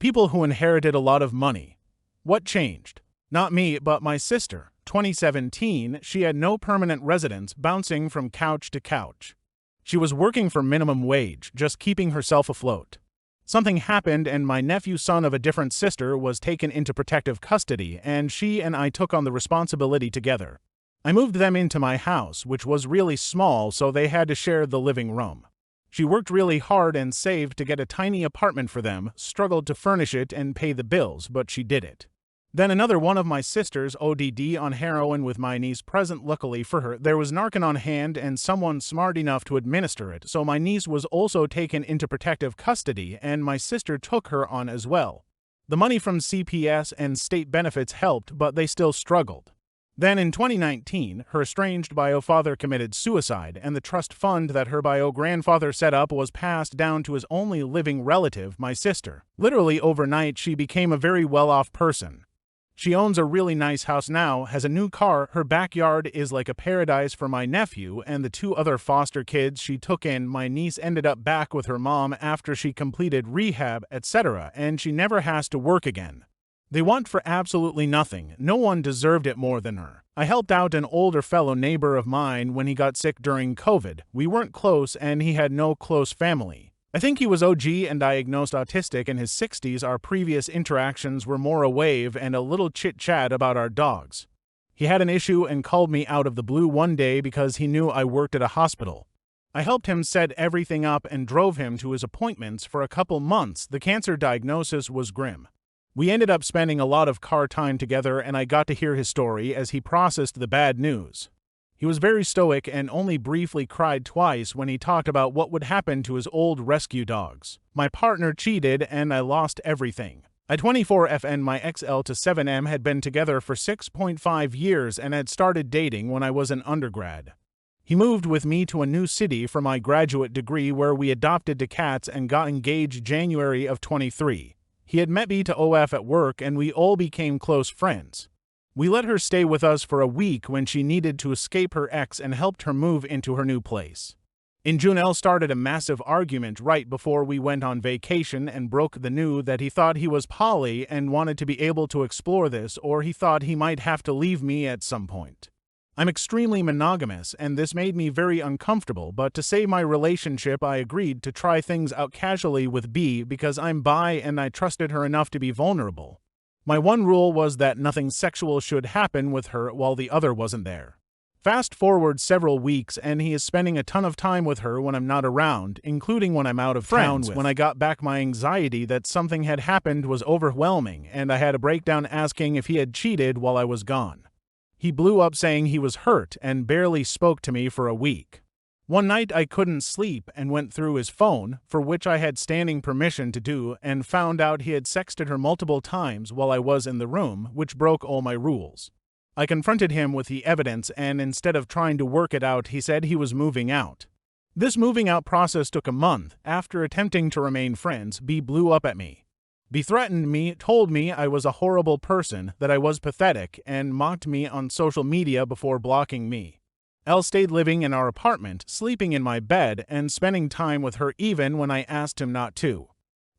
People who inherited a lot of money. What changed? Not me, but my sister. 2017, she had no permanent residence, bouncing from couch to couch. She was working for minimum wage, just keeping herself afloat. Something happened and my nephew, son of a different sister, was taken into protective custody, and she and I took on the responsibility together. I moved them into my house, which was really small, so they had to share the living room. She worked really hard and saved to get a tiny apartment for them, struggled to furnish it and pay the bills, but she did it. Then another one of my sisters OD'd on heroin with my niece present. Luckily for her, there was Narcan on hand and someone smart enough to administer it, so my niece was also taken into protective custody and my sister took her on as well. The money from CPS and state benefits helped, but they still struggled. Then in 2019, her estranged bio father committed suicide, and the trust fund that her bio grandfather set up was passed down to his only living relative, my sister. Literally overnight, she became a very well-off person. She owns a really nice house now, has a new car, her backyard is like a paradise for my nephew and the two other foster kids she took in. My niece ended up back with her mom after she completed rehab, etc., and she never has to work again. They want for absolutely nothing. No one deserved it more than her. I helped out an older fellow neighbor of mine when he got sick during COVID. We weren't close and he had no close family. I think he was OG and diagnosed autistic in his 60s. Our previous interactions were more a wave and a little chit-chat about our dogs. He had an issue and called me out of the blue one day because he knew I worked at a hospital. I helped him set everything up and drove him to his appointments for a couple months. The cancer diagnosis was grim. We ended up spending a lot of car time together and I got to hear his story as he processed the bad news. He was very stoic and only briefly cried twice when he talked about what would happen to his old rescue dogs. My partner cheated and I lost everything. At 24 FN, my XL to 7M had been together for 6.5 years and had started dating when I was an undergrad. He moved with me to a new city for my graduate degree where we adopted 2 cats and got engaged January of 23. He had met me to OF at work and we all became close friends. We let her stay with us for a week when she needed to escape her ex and helped her move into her new place. In June, L started a massive argument right before we went on vacation and broke the news that he thought he was poly and wanted to be able to explore this, or he thought he might have to leave me at some point. I'm extremely monogamous and this made me very uncomfortable, but to save my relationship I agreed to try things out casually with B because I'm bi and I trusted her enough to be vulnerable. My one rule was that nothing sexual should happen with her while the other wasn't there. Fast forward several weeks and he is spending a ton of time with her when I'm not around, including when I'm out of town. When I got back, my anxiety that something had happened was overwhelming and I had a breakdown asking if he had cheated while I was gone. He blew up saying he was hurt and barely spoke to me for a week. One night I couldn't sleep and went through his phone, for which I had standing permission to do, and found out he had sexted her multiple times while I was in the room, which broke all my rules. I confronted him with the evidence and instead of trying to work it out, he said he was moving out. This moving out process took a month. After attempting to remain friends, B blew up at me. B threatened me, told me I was a horrible person, that I was pathetic, and mocked me on social media before blocking me. L stayed living in our apartment, sleeping in my bed, and spending time with her even when I asked him not to.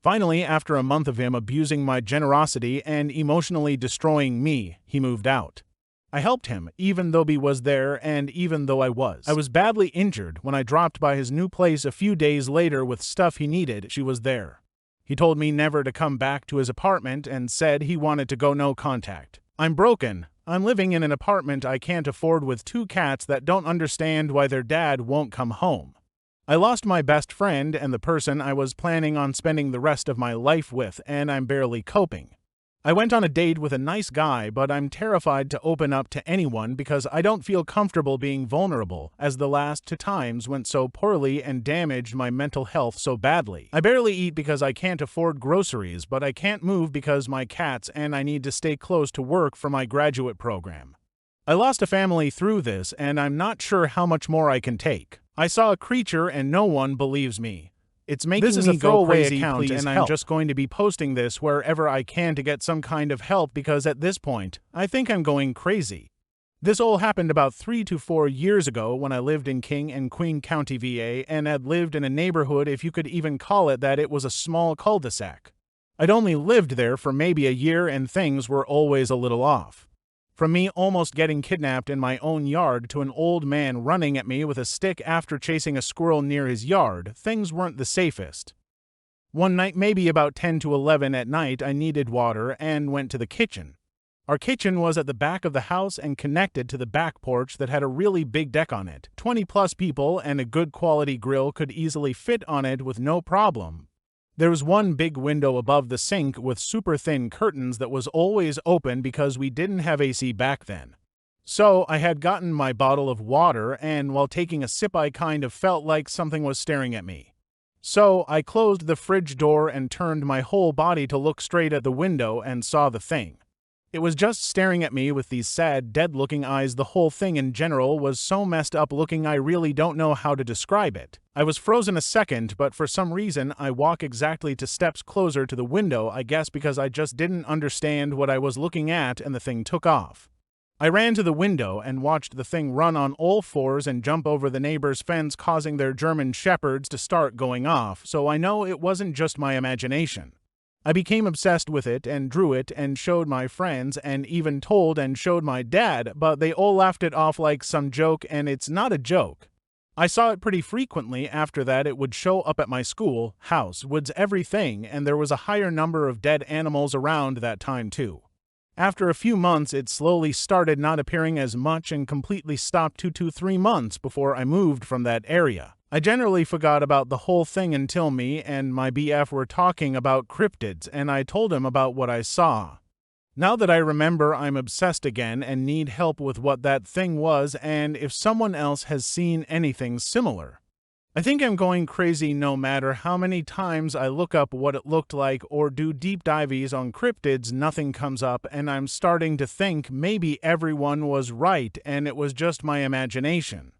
Finally, after a month of him abusing my generosity and emotionally destroying me, he moved out. I helped him, even though B was there and even though I was badly injured. When I dropped by his new place a few days later with stuff he needed, she was there. He told me never to come back to his apartment and said he wanted to go no contact. I'm broken. I'm living in an apartment I can't afford with 2 cats that don't understand why their dad won't come home. I lost my best friend and the person I was planning on spending the rest of my life with, and I'm barely coping. I went on a date with a nice guy, but I'm terrified to open up to anyone because I don't feel comfortable being vulnerable, as the last 2 times went so poorly and damaged my mental health so badly. I barely eat because I can't afford groceries, but I can't move because my cats and I need to stay close to work for my graduate program. I lost a family through this and I'm not sure how much more I can take. I saw a creature and no one believes me. It's making me go crazy, account, and I'm just going to be posting this wherever I can to get some kind of help because at this point, I think I'm going crazy. This all happened about 3 to 4 years ago when I lived in King and Queen County, VA, and had lived in a neighborhood, if you could even call it that. It was a small cul-de-sac. I'd only lived there for maybe a year and things were always a little off. From me almost getting kidnapped in my own yard to an old man running at me with a stick after chasing a squirrel near his yard, things weren't the safest. One night, maybe about 10 to 11 at night, I needed water and went to the kitchen. Our kitchen was at the back of the house and connected to the back porch that had a really big deck on it. 20+ people and a good quality grill could easily fit on it with no problem. There was one big window above the sink with super thin curtains that was always open because we didn't have AC back then. So I had gotten my bottle of water, and while taking a sip I kind of felt like something was staring at me. So I closed the fridge door and turned my whole body to look straight at the window and saw the thing. It was just staring at me with these sad, dead-looking eyes. The whole thing in general was so messed up looking I really don't know how to describe it. I was frozen a second, but for some reason I walked exactly 2 steps closer to the window, I guess because I just didn't understand what I was looking at, and the thing took off. I ran to the window and watched the thing run on all fours and jump over the neighbor's fence, causing their German shepherds to start going off, so I know it wasn't just my imagination. I became obsessed with it and drew it and showed my friends and even told and showed my dad, but they all laughed it off like some joke, and it's not a joke. I saw it pretty frequently after that. It would show up at my school, house, woods, everything, and there was a higher number of dead animals around that time too. After a few months it slowly started not appearing as much and completely stopped 2 to 3 months before I moved from that area. I generally forgot about the whole thing until me and my BF were talking about cryptids and I told him about what I saw. Now that I remember, I'm obsessed again and need help with what that thing was and if someone else has seen anything similar. I think I'm going crazy no matter how many times I look up what it looked like or do deep dives on cryptids, nothing comes up, and I'm starting to think maybe everyone was right and it was just my imagination.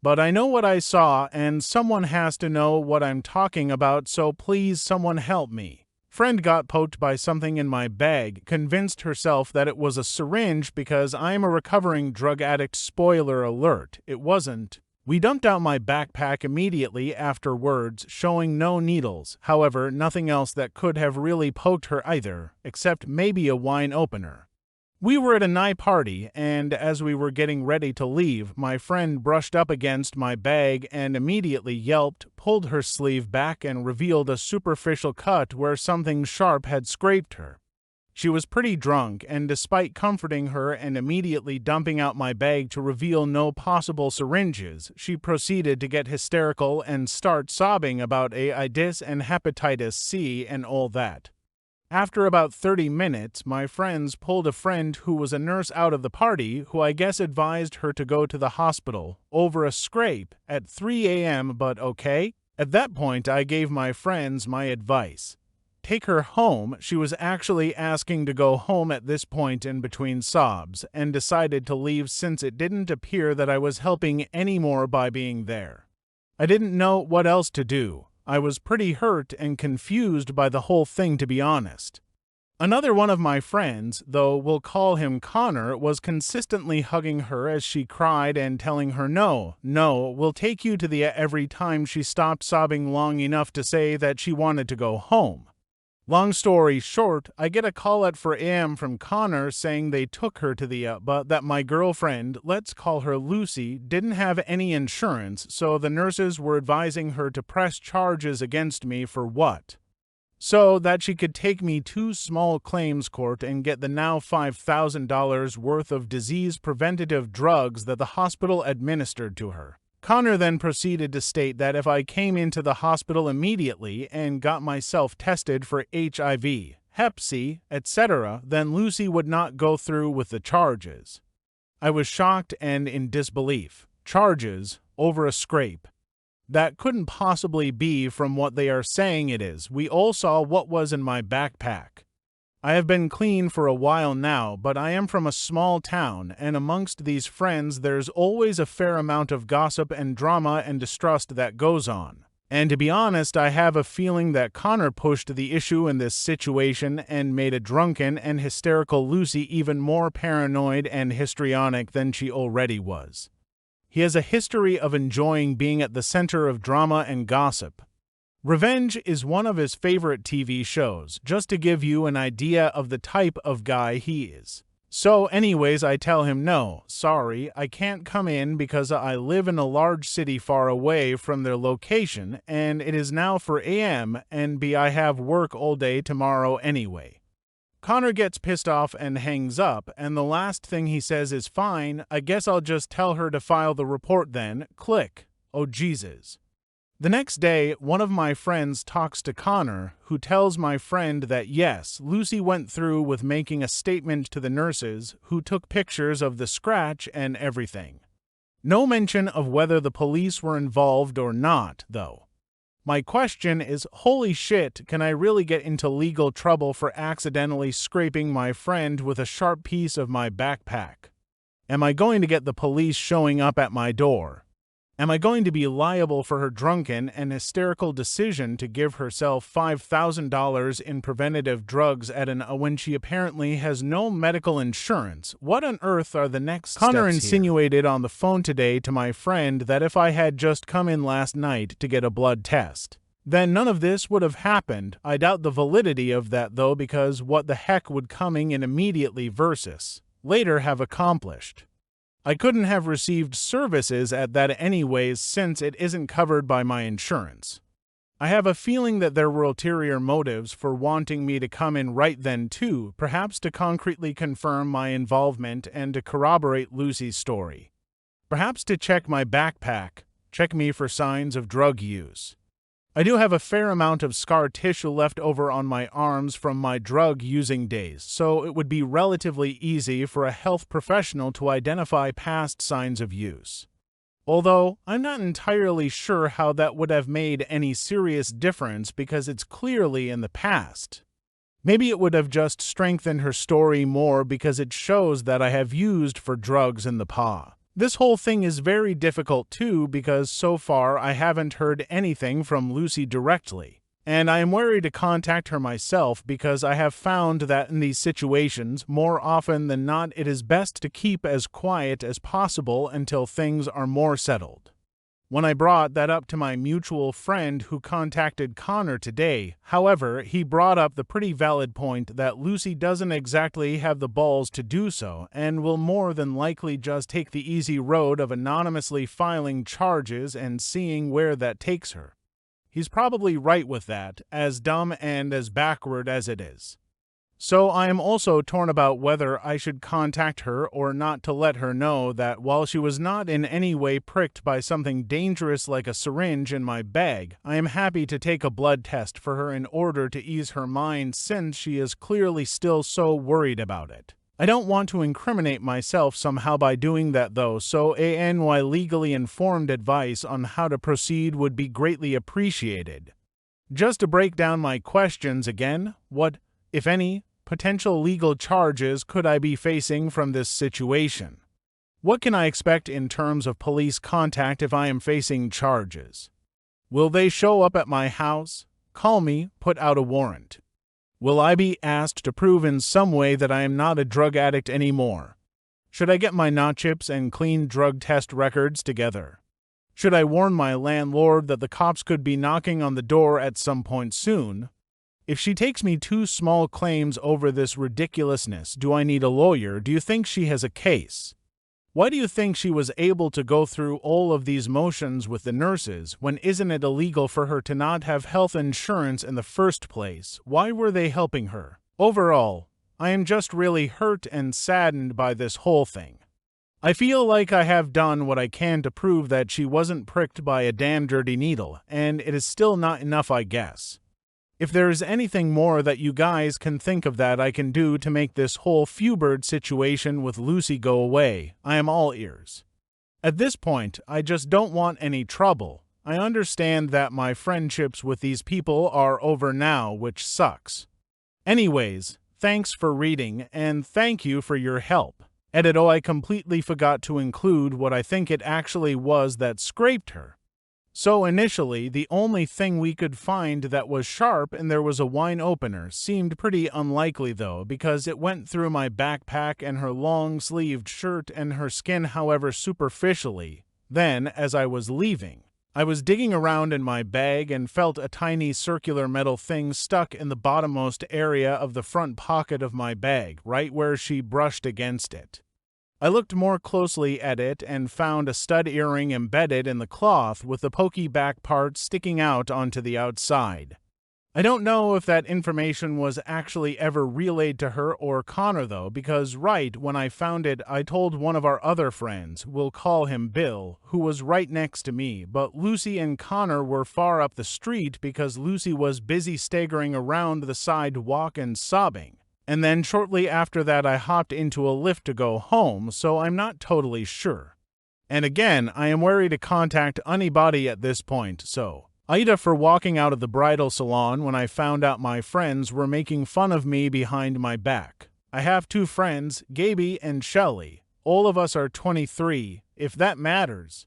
But I know what I saw and someone has to know what I'm talking about, so please someone help me. Friend got poked by something in my bag, convinced herself that it was a syringe because I'm a recovering drug addict. Spoiler alert, it wasn't. We dumped out my backpack immediately afterwards, showing no needles. However, nothing else that could have really poked her either, except maybe a wine opener. We were at a night party, and as we were getting ready to leave, my friend brushed up against my bag and immediately yelped, pulled her sleeve back, and revealed a superficial cut where something sharp had scraped her. She was pretty drunk, and despite comforting her and immediately dumping out my bag to reveal no possible syringes, she proceeded to get hysterical and start sobbing about AIDS and hepatitis C and all that. After about 30 minutes, my friends pulled a friend who was a nurse out of the party, who I guess advised her to go to the hospital over a scrape at 3 a.m. But okay? At that point, I gave my friends my advice. Take her home. She was actually asking to go home at this point in between sobs, and decided to leave since it didn't appear that I was helping anymore by being there. I didn't know what else to do. I was pretty hurt and confused by the whole thing, to be honest. Another one of my friends, though we'll call him Connor, was consistently hugging her as she cried and telling her no, we'll take you to the every time she stopped sobbing long enough to say that she wanted to go home. Long story short, I get a call at 4 a.m. from Connor saying they took her to the but that my girlfriend, let's call her Lucy, didn't have any insurance, so the nurses were advising her to press charges against me for what? So that she could take me to small claims court and get the now $5,000 worth of disease preventative drugs that the hospital administered to her. Connor then proceeded to state that if I came into the hospital immediately and got myself tested for HIV, Hep C, etc., then Lucy would not go through with the charges. I was shocked and in disbelief. Charges over a scrape. That couldn't possibly be from what they are saying it is. We all saw what was in my backpack. I have been clean for a while now, but I am from a small town, and amongst these friends there's always a fair amount of gossip and drama and distrust that goes on. And to be honest, I have a feeling that Connor pushed the issue in this situation and made a drunken and hysterical Lucy even more paranoid and histrionic than she already was. He has a history of enjoying being at the center of drama and gossip. Revenge is one of his favorite TV shows, just to give you an idea of the type of guy he is. So anyways, I tell him no, sorry, I can't come in because I live in a large city far away from their location and it is now 4 a.m. and B, I have work all day tomorrow anyway. Connor gets pissed off and hangs up, and the last thing he says is, fine, I guess I'll just tell her to file the report then. Click. Oh Jesus. The next day, one of my friends talks to Connor, who tells my friend that yes, Lucy went through with making a statement to the nurses, who took pictures of the scratch and everything. No mention of whether the police were involved or not, though. My question is, holy shit, can I really get into legal trouble for accidentally scraping my friend with a sharp piece of my backpack? Am I going to get the police showing up at my door? Am I going to be liable for her drunken and hysterical decision to give herself $5,000 in preventative drugs when she apparently has no medical insurance? What on earth are the next steps Connor insinuated on the phone today to my friend that if I had just come in last night to get a blood test, then none of this would have happened. I doubt the validity of that though, because what the heck would coming in immediately versus later have accomplished? I couldn't have received services at that anyways since it isn't covered by my insurance. I have a feeling that there were ulterior motives for wanting me to come in right then too, perhaps to concretely confirm my involvement and to corroborate Lucy's story. Perhaps to check my backpack, check me for signs of drug use. I do have a fair amount of scar tissue left over on my arms from my drug-using days, so it would be relatively easy for a health professional to identify past signs of use. Although, I'm not entirely sure how that would have made any serious difference because it's clearly in the past. Maybe it would have just strengthened her story more because it shows that I have used for drugs in the past. This whole thing is very difficult too because so far I haven't heard anything from Lucy directly, and I am wary to contact her myself because I have found that in these situations, more often than not, it is best to keep as quiet as possible until things are more settled. When I brought that up to my mutual friend who contacted Connor today, however, he brought up the pretty valid point that Lucy doesn't exactly have the balls to do so and will more than likely just take the easy road of anonymously filing charges and seeing where that takes her. He's probably right with that, as dumb and as backward as it is. So I am also torn about whether I should contact her or not to let her know that while she was not in any way pricked by something dangerous like a syringe in my bag, I am happy to take a blood test for her in order to ease her mind since she is clearly still so worried about it. I don't want to incriminate myself somehow by doing that though, so ANY legally informed advice on how to proceed would be greatly appreciated. Just to break down my questions again, what, if any, potential legal charges could I be facing from this situation? What can I expect in terms of police contact if I am facing charges? Will they show up at my house, call me, put out a warrant? Will I be asked to prove in some way that I am not a drug addict anymore? Should I get my not-chips and clean drug test records together? Should I warn my landlord that the cops could be knocking on the door at some point soon? If she takes me 2 small claims over this ridiculousness, do I need a lawyer? Do you think she has a case? Why do you think she was able to go through all of these motions with the nurses when isn't it illegal for her to not have health insurance in the first place? Why were they helping her? Overall, I am just really hurt and saddened by this whole thing. I feel like I have done what I can to prove that she wasn't pricked by a damn dirty needle, and it is still not enough, I guess. If there is anything more that you guys can think of that I can do to make this whole Fewbird situation with Lucy go away, I am all ears. At this point, I just don't want any trouble. I understand that my friendships with these people are over now, which sucks. Anyways, thanks for reading, and thank you for your help. Edit. Oh, I completely forgot to include what I think it actually was that scraped her. So initially, the only thing we could find that was sharp and there was a wine opener seemed pretty unlikely though, because it went through my backpack and her long-sleeved shirt and her skin, however superficially. Then, as I was leaving, I was digging around in my bag and felt a tiny circular metal thing stuck in the bottommost area of the front pocket of my bag, right where she brushed against it. I looked more closely at it and found a stud earring embedded in the cloth with the pokey back part sticking out onto the outside. I don't know if that information was actually ever relayed to her or Connor though, because right when I found it, I told one of our other friends, we'll call him Bill, who was right next to me, but Lucy and Connor were far up the street because Lucy was busy staggering around the sidewalk and sobbing. And then shortly after that I hopped into a Lyft to go home, so I'm not totally sure. And again, I am wary to contact anybody at this point, so aita for walking out of the bridal salon when I found out my friends were making fun of me behind my back. I have two friends, Gaby and Shelly. All of us are 23, if that matters.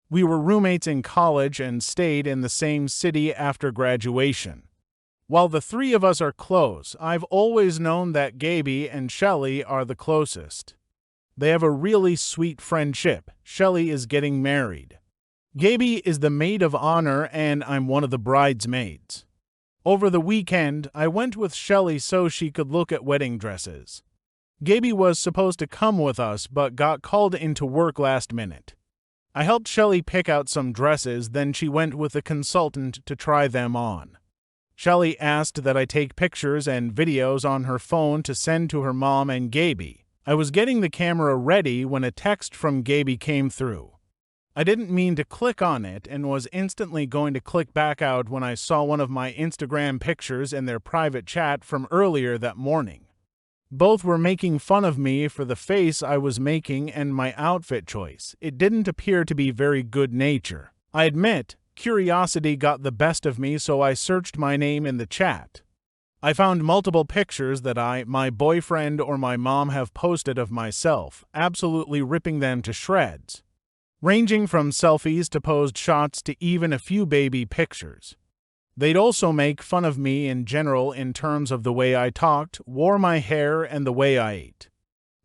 We were roommates in college and stayed in the same city after graduation. While the three of us are close, I've always known that Gaby and Shelly are the closest. They have a really sweet friendship. Shelly is getting married. Gaby is the maid of honor and I'm one of the bridesmaids. Over the weekend, I went with Shelly so she could look at wedding dresses. Gaby was supposed to come with us but got called into work last minute. I helped Shelly pick out some dresses, then she went with a consultant to try them on. Shelly asked that I take pictures and videos on her phone to send to her mom and Gaby. I was getting the camera ready when a text from Gaby came through. I didn't mean to click on it and was instantly going to click back out when I saw one of my Instagram pictures in their private chat from earlier that morning. Both were making fun of me for the face I was making and my outfit choice. It didn't appear to be very good nature. I admit, curiosity got the best of me, so I searched my name in the chat. I found multiple pictures that my boyfriend, or my mom have posted of myself, absolutely ripping them to shreds. Ranging from selfies to posed shots to even a few baby pictures. They'd also make fun of me in general in terms of the way I talked, wore my hair, and the way I ate.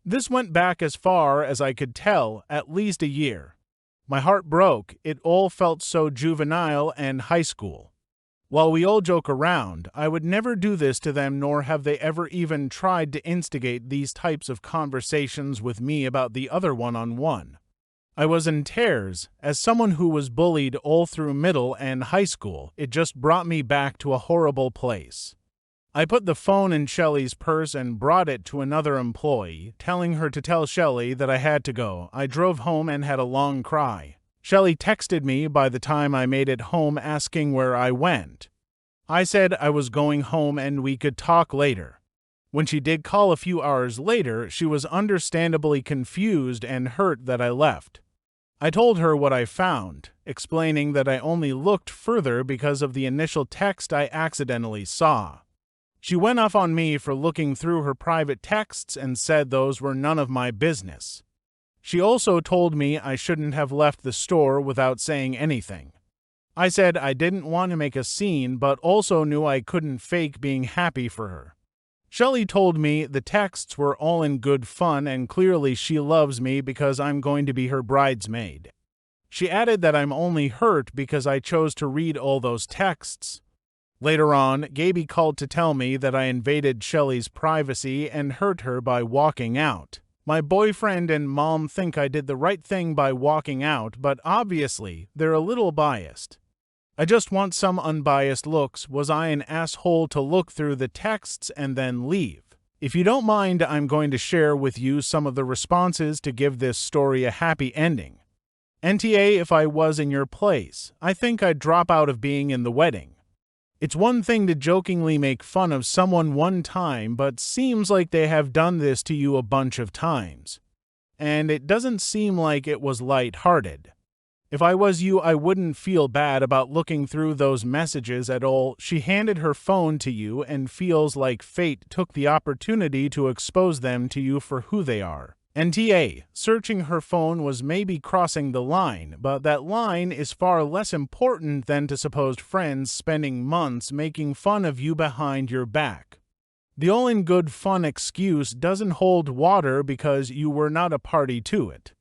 This went back as far as I could tell, at least a year. My heart broke. It all felt so juvenile and high school. While we all joke around, I would never do this to them, nor have they ever even tried to instigate these types of conversations with me about the other one-on-one. I was in tears. As someone who was bullied all through middle and high school, it just brought me back to a horrible place. I put the phone in Shelly's purse and brought it to another employee, telling her to tell Shelly that I had to go. I drove home and had a long cry. Shelly texted me by the time I made it home asking where I went. I said I was going home and we could talk later. When she did call a few hours later, she was understandably confused and hurt that I left. I told her what I found, explaining that I only looked further because of the initial text I accidentally saw. She went off on me for looking through her private texts and said those were none of my business. She also told me I shouldn't have left the store without saying anything. I said I didn't want to make a scene, but also knew I couldn't fake being happy for her. Shelly told me the texts were all in good fun and clearly she loves me because I'm going to be her bridesmaid. She added that I'm only hurt because I chose to read all those texts. Later on, Gaby called to tell me that I invaded Shelly's privacy and hurt her by walking out. My boyfriend and mom think I did the right thing by walking out, but obviously they're a little biased. I just want some unbiased looks. Was I an asshole to look through the texts and then leave? If you don't mind, I'm going to share with you some of the responses to give this story a happy ending. NTA, if I was in your place, I think I'd drop out of being in the wedding. It's one thing to jokingly make fun of someone one time, but seems like they have done this to you a bunch of times. And it doesn't seem like it was light-hearted. If I was you, I wouldn't feel bad about looking through those messages at all. She handed her phone to you and feels like fate took the opportunity to expose them to you for who they are. NTA, searching her phone was maybe crossing the line, but that line is far less important than to supposed friends spending months making fun of you behind your back. The all-in-good fun excuse doesn't hold water because you were not a party to it.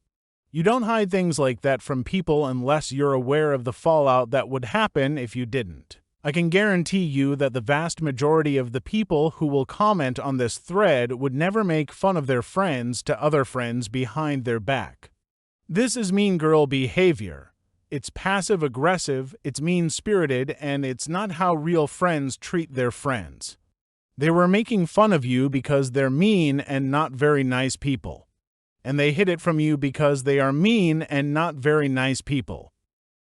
You don't hide things like that from people unless you're aware of the fallout that would happen if you didn't. I can guarantee you that the vast majority of the people who will comment on this thread would never make fun of their friends to other friends behind their back. This is mean girl behavior. It's passive-aggressive, it's mean-spirited, and it's not how real friends treat their friends. They were making fun of you because they're mean and not very nice people. And they hid it from you because they are mean and not very nice people.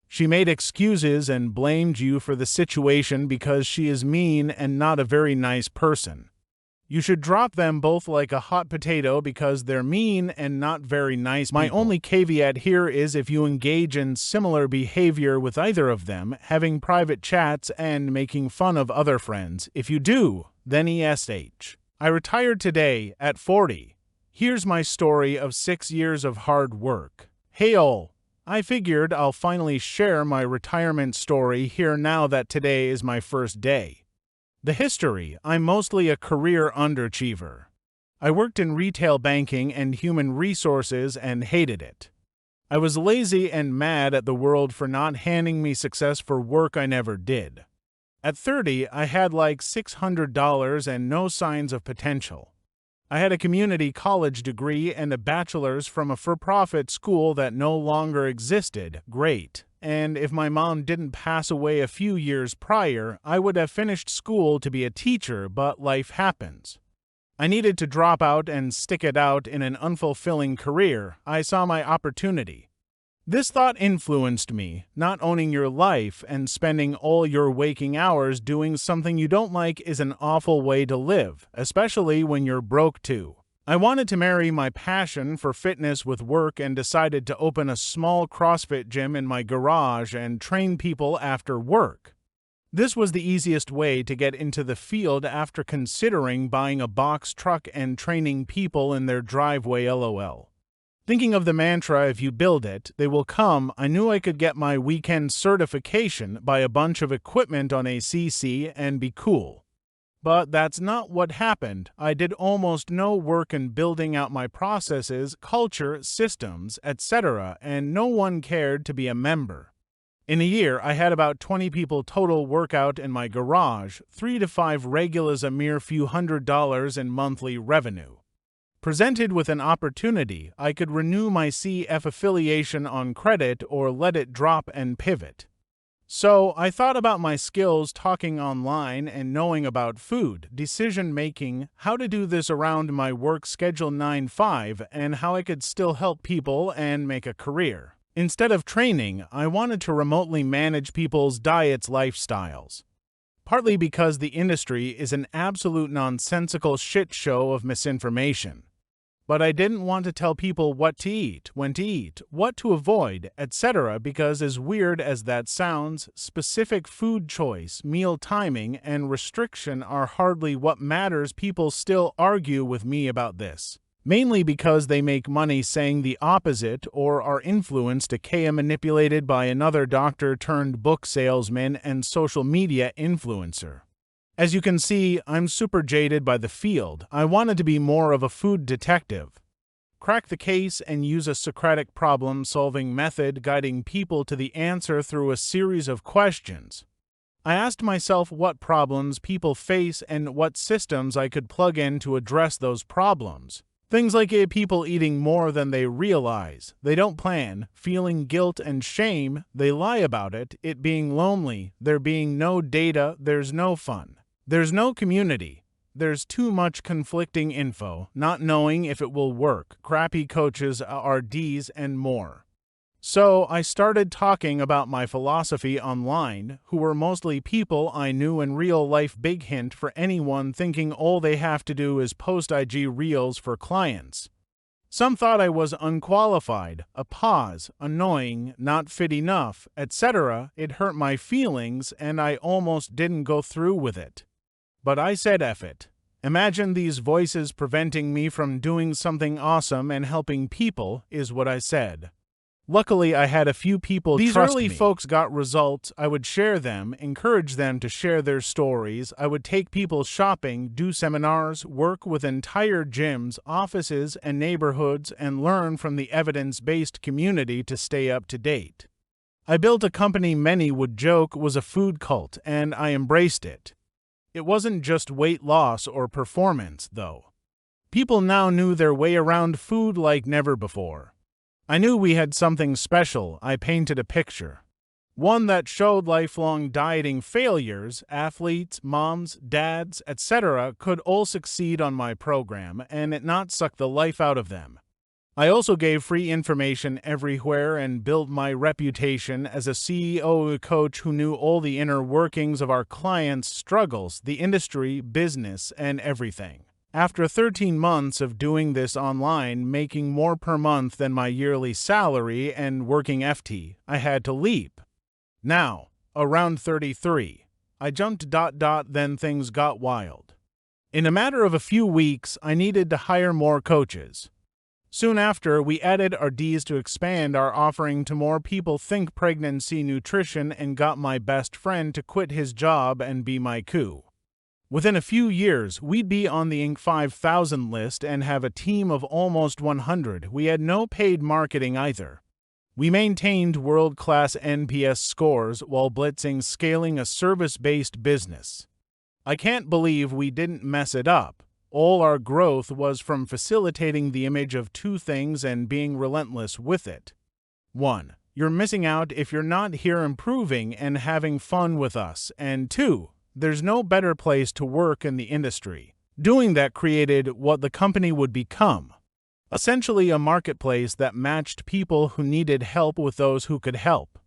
She made excuses and blamed you for the situation because she is mean and not a very nice person. You should drop them both like a hot potato because they're mean and not very nice people. My only caveat here is if you engage in similar behavior with either of them, having private chats and making fun of other friends. If you do, then ESH. I retired today at 40. Here's my story of 6 years of hard work. Hey all, I figured I'll finally share my retirement story here now that today is my first day. The history: I'm mostly a career underachiever. I worked in retail banking and human resources and hated it. I was lazy and mad at the world for not handing me success for work I never did. At 30, I had like $600 and no signs of potential. I had a community college degree and a bachelor's from a for-profit school that no longer existed. Great. And if my mom didn't pass away a few years prior, I would have finished school to be a teacher, but life happens. I needed to drop out and stick it out in an unfulfilling career. I saw my opportunity. This thought influenced me: not owning your life and spending all your waking hours doing something you don't like is an awful way to live, especially when you're broke too. I wanted to marry my passion for fitness with work and decided to open a small CrossFit gym in my garage and train people after work. This was the easiest way to get into the field after considering buying a box truck and training people in their driveway. LOL. Thinking of the mantra, if you build it, they will come, I knew I could get my weekend certification, buy a bunch of equipment on ACC, and be cool. But that's not what happened. I did almost no work in building out my processes, culture, systems, etc., and no one cared to be a member. In a year, I had about 20 people total work out in my garage, 3 to 5 regulars, a mere few $100s in monthly revenue. Presented with an opportunity, I could renew my CF affiliation on credit or let it drop and pivot. So I thought about my skills talking online and knowing about food, decision-making, how to do this around my work schedule 9-5, and how I could still help people and make a career. Instead of training, I wanted to remotely manage people's diets, lifestyles. Partly because the industry is an absolute nonsensical shit show of misinformation. But I didn't want to tell people what to eat, when to eat, what to avoid, etc., because as weird as that sounds, specific food choice, meal timing, and restriction are hardly what matters. People still argue with me about this, mainly because they make money saying the opposite or are influenced, aka manipulated by another doctor turned book salesman and social media influencer. As you can see, I'm super jaded by the field. I wanted to be more of a food detective. Crack the case and use a Socratic problem-solving method guiding people to the answer through a series of questions. I asked myself what problems people face and what systems I could plug in to address those problems. Things like people eating more than they realize, they don't plan, feeling guilt and shame, they lie about it, it being lonely, there being no data, there's no fun. There's no community. There's too much conflicting info, not knowing if it will work, crappy coaches, RDs, and more. So I started talking about my philosophy online, who were mostly people I knew in real life. Big hint for anyone thinking all they have to do is post IG reels for clients. Some thought I was unqualified, a pause, annoying, not fit enough, etc. It hurt my feelings and I almost didn't go through with it. But I said F it. Imagine these voices preventing me from doing something awesome and helping people, is what I said. Luckily, I had a few people These trust early me. Folks got results. I would share them, encourage them to share their stories. I would take people shopping, do seminars, work with entire gyms, offices, and neighborhoods, and learn from the evidence-based community to stay up to date. I built a company many would joke was a food cult, and I embraced it. It wasn't just weight loss or performance, though. People now knew their way around food like never before. I knew we had something special. I painted a picture. One that showed lifelong dieting failures, athletes, moms, dads, etc. could all succeed on my program and it not suck the life out of them. I also gave free information everywhere and built my reputation as a CEO coach who knew all the inner workings of our clients' struggles, the industry, business, and everything. After 13 months of doing this online, making more per month than my yearly salary and working FT, I had to leap. Now, around 33, I jumped ... then things got wild. In a matter of a few weeks, I needed to hire more coaches. Soon after, we added our Ds to expand our offering to more people think pregnancy nutrition and got my best friend to quit his job and be my coup. Within a few years, we'd be on the Inc. 5000 list and have a team of almost 100. We had no paid marketing either. We maintained world-class NPS scores while blitzing scaling a service-based business. I can't believe we didn't mess it up. All our growth was from facilitating the image of two things and being relentless with it. 1. You're missing out if you're not here improving and having fun with us. And 2. There's no better place to work in the industry. Doing that created what the company would become. Essentially a marketplace that matched people who needed help with those who could help.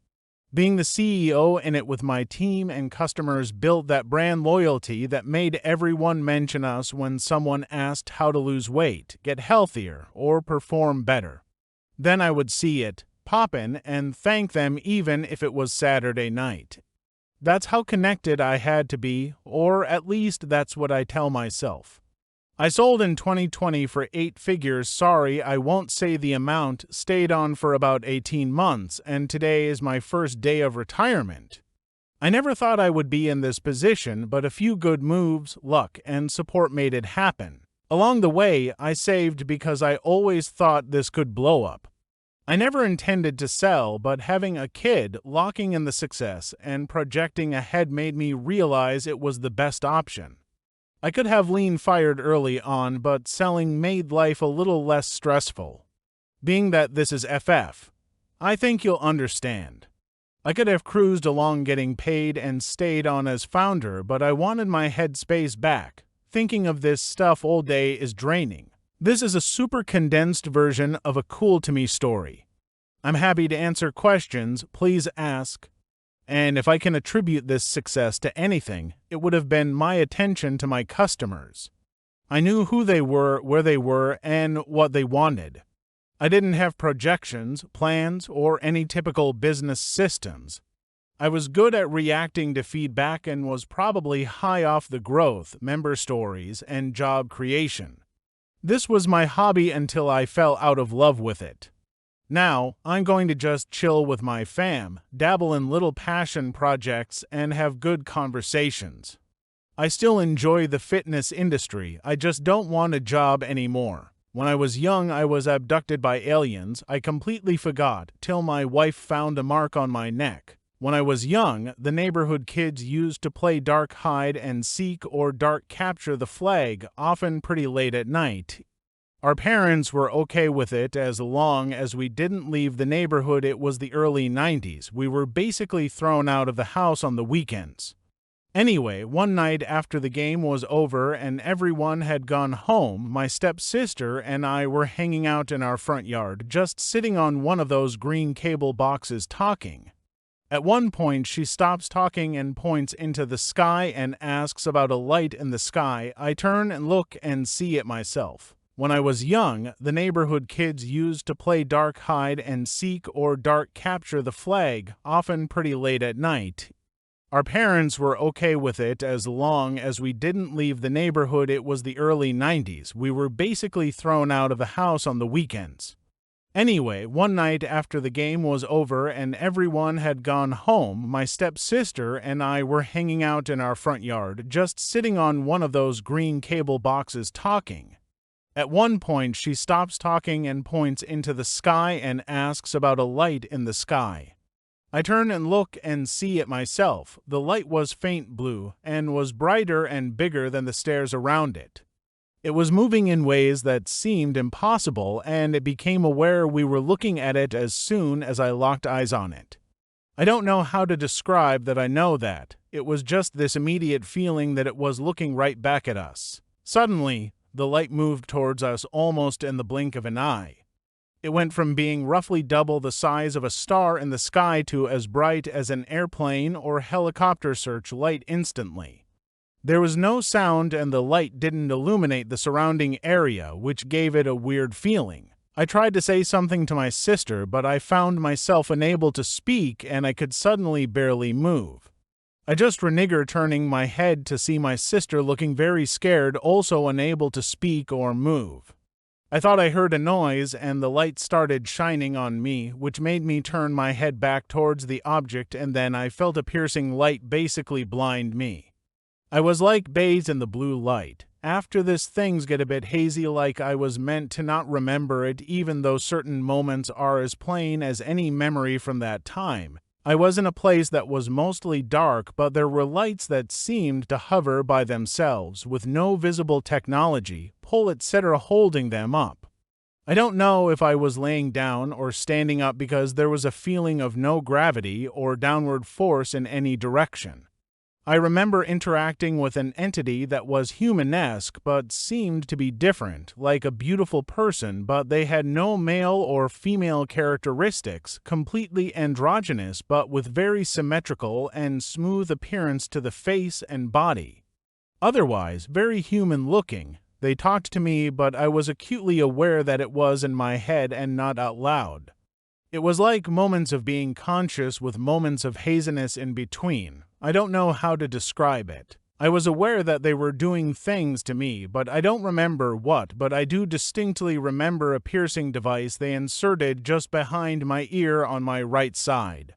Being the CEO in it with my team and customers built that brand loyalty that made everyone mention us when someone asked how to lose weight, get healthier, or perform better. Then I would see it, pop in, and thank them even if it was Saturday night. That's how connected I had to be, or at least that's what I tell myself. I sold in 2020 for 8 figures. Sorry, I won't say the amount. Stayed on for about 18 months, and today is my first day of retirement. I never thought I would be in this position, but a few good moves, luck, and support made it happen. Along the way, I saved because I always thought this could blow up. I never intended to sell, but having a kid, locking in the success, and projecting ahead made me realize it was the best option. I could have lean fired early on, but selling made life a little less stressful. Being that this is FF, I think you'll understand. I could have cruised along getting paid and stayed on as founder, but I wanted my headspace back. Thinking of this stuff all day is draining. This is a super condensed version of a cool to me story. I'm happy to answer questions, please ask. And if I can attribute this success to anything, it would have been my attention to my customers. I knew who they were, where they were, and what they wanted. I didn't have projections, plans, or any typical business systems. I was good at reacting to feedback and was probably high off the growth, member stories, and job creation. This was my hobby until I fell out of love with it. Now, I'm going to just chill with my fam, dabble in little passion projects, and have good conversations. I still enjoy the fitness industry, I just don't want a job anymore. When I was young, I was abducted by aliens. I completely forgot, till my wife found a mark on my neck. When I was young, the neighborhood kids used to play dark hide and seek or dark capture the flag, often pretty late at night. Our parents were okay with it as long as we didn't leave the neighborhood. It was the early 90s. We were basically thrown out of the house on the weekends. Anyway, one night after the game was over and everyone had gone home, my stepsister and I were hanging out in our front yard, just sitting on one of those green cable boxes talking. At one point, she stops talking and points into the sky and asks about a light in the sky. I turn and look and see it myself. When I was young, the neighborhood kids used to play dark hide and seek or dark capture the flag, often pretty late at night. Our parents were okay with it as long as we didn't leave the neighborhood. It was the early 90s. We were basically thrown out of the house on the weekends. Anyway, one night after the game was over and everyone had gone home, my stepsister and I were hanging out in our front yard, just sitting on one of those green cable boxes talking. At one point, she stops talking and points into the sky and asks about a light in the sky. I turn and look and see it myself. The light was faint blue and was brighter and bigger than the stairs around it. It was moving in ways that seemed impossible, and it became aware we were looking at it as soon as I locked eyes on it. I don't know how to describe that I know that. It was just this immediate feeling that it was looking right back at us. Suddenly, the light moved towards us almost in the blink of an eye. It went from being roughly double the size of a star in the sky to as bright as an airplane or helicopter searchlight instantly. There was no sound and the light didn't illuminate the surrounding area, which gave it a weird feeling. I tried to say something to my sister, but I found myself unable to speak and I could suddenly barely move. I just reneged, turning my head to see my sister looking very scared, also unable to speak or move. I thought I heard a noise and the light started shining on me, which made me turn my head back towards the object, and then I felt a piercing light basically blind me. I was like bathed in the blue light. After this, things get a bit hazy, like I was meant to not remember it, even though certain moments are as plain as any memory from that time. I was in a place that was mostly dark, but there were lights that seemed to hover by themselves, with no visible technology, pull, etc. holding them up. I don't know if I was laying down or standing up because there was a feeling of no gravity or downward force in any direction. I remember interacting with an entity that was humanesque but seemed to be different, like a beautiful person, but they had no male or female characteristics, completely androgynous but with very symmetrical and smooth appearance to the face and body. Otherwise, very human-looking. They talked to me, but I was acutely aware that it was in my head and not out loud. It was like moments of being conscious with moments of haziness in between. I don't know how to describe it. I was aware that they were doing things to me, but I don't remember what, but I do distinctly remember a piercing device they inserted just behind my ear on my right side.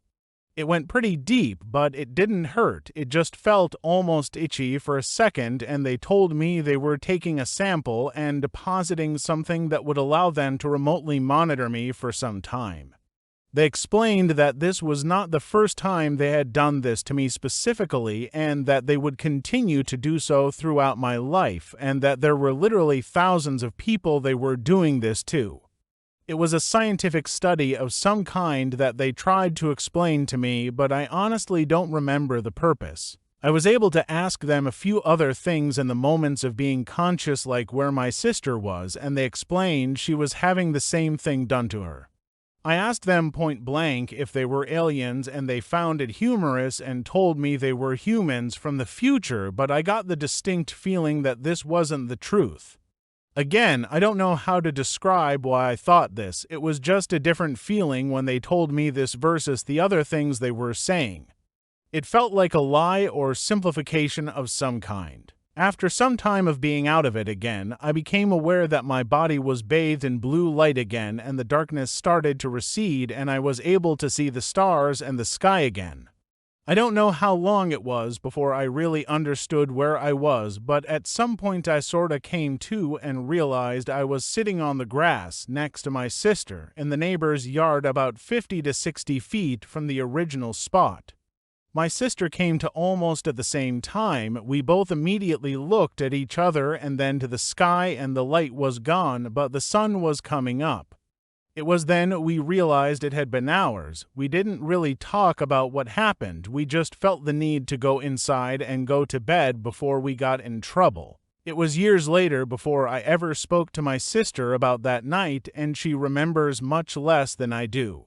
It went pretty deep, but it didn't hurt. It just felt almost itchy for a second, and they told me they were taking a sample and depositing something that would allow them to remotely monitor me for some time. They explained that this was not the first time they had done this to me specifically, and that they would continue to do so throughout my life, and that there were literally thousands of people they were doing this to. It was a scientific study of some kind that they tried to explain to me, but I honestly don't remember the purpose. I was able to ask them a few other things in the moments of being conscious, like where my sister was, and they explained she was having the same thing done to her. I asked them point blank if they were aliens, and they found it humorous and told me they were humans from the future, but I got the distinct feeling that this wasn't the truth. Again, I don't know how to describe why I thought this. It was just a different feeling when they told me this versus the other things they were saying. It felt like a lie or simplification of some kind. After some time of being out of it again, I became aware that my body was bathed in blue light again, and the darkness started to recede, and I was able to see the stars and the sky again. I don't know how long it was before I really understood where I was, but at some point I sorta came to and realized I was sitting on the grass next to my sister in the neighbor's yard, about 50 to 60 feet from the original spot. My sister came to almost at the same time. We both immediately looked at each other and then to the sky, and the light was gone, but the sun was coming up. It was then we realized it had been hours. We didn't really talk about what happened. We just felt the need to go inside and go to bed before we got in trouble. It was years later before I ever spoke to my sister about that night, and she remembers much less than I do.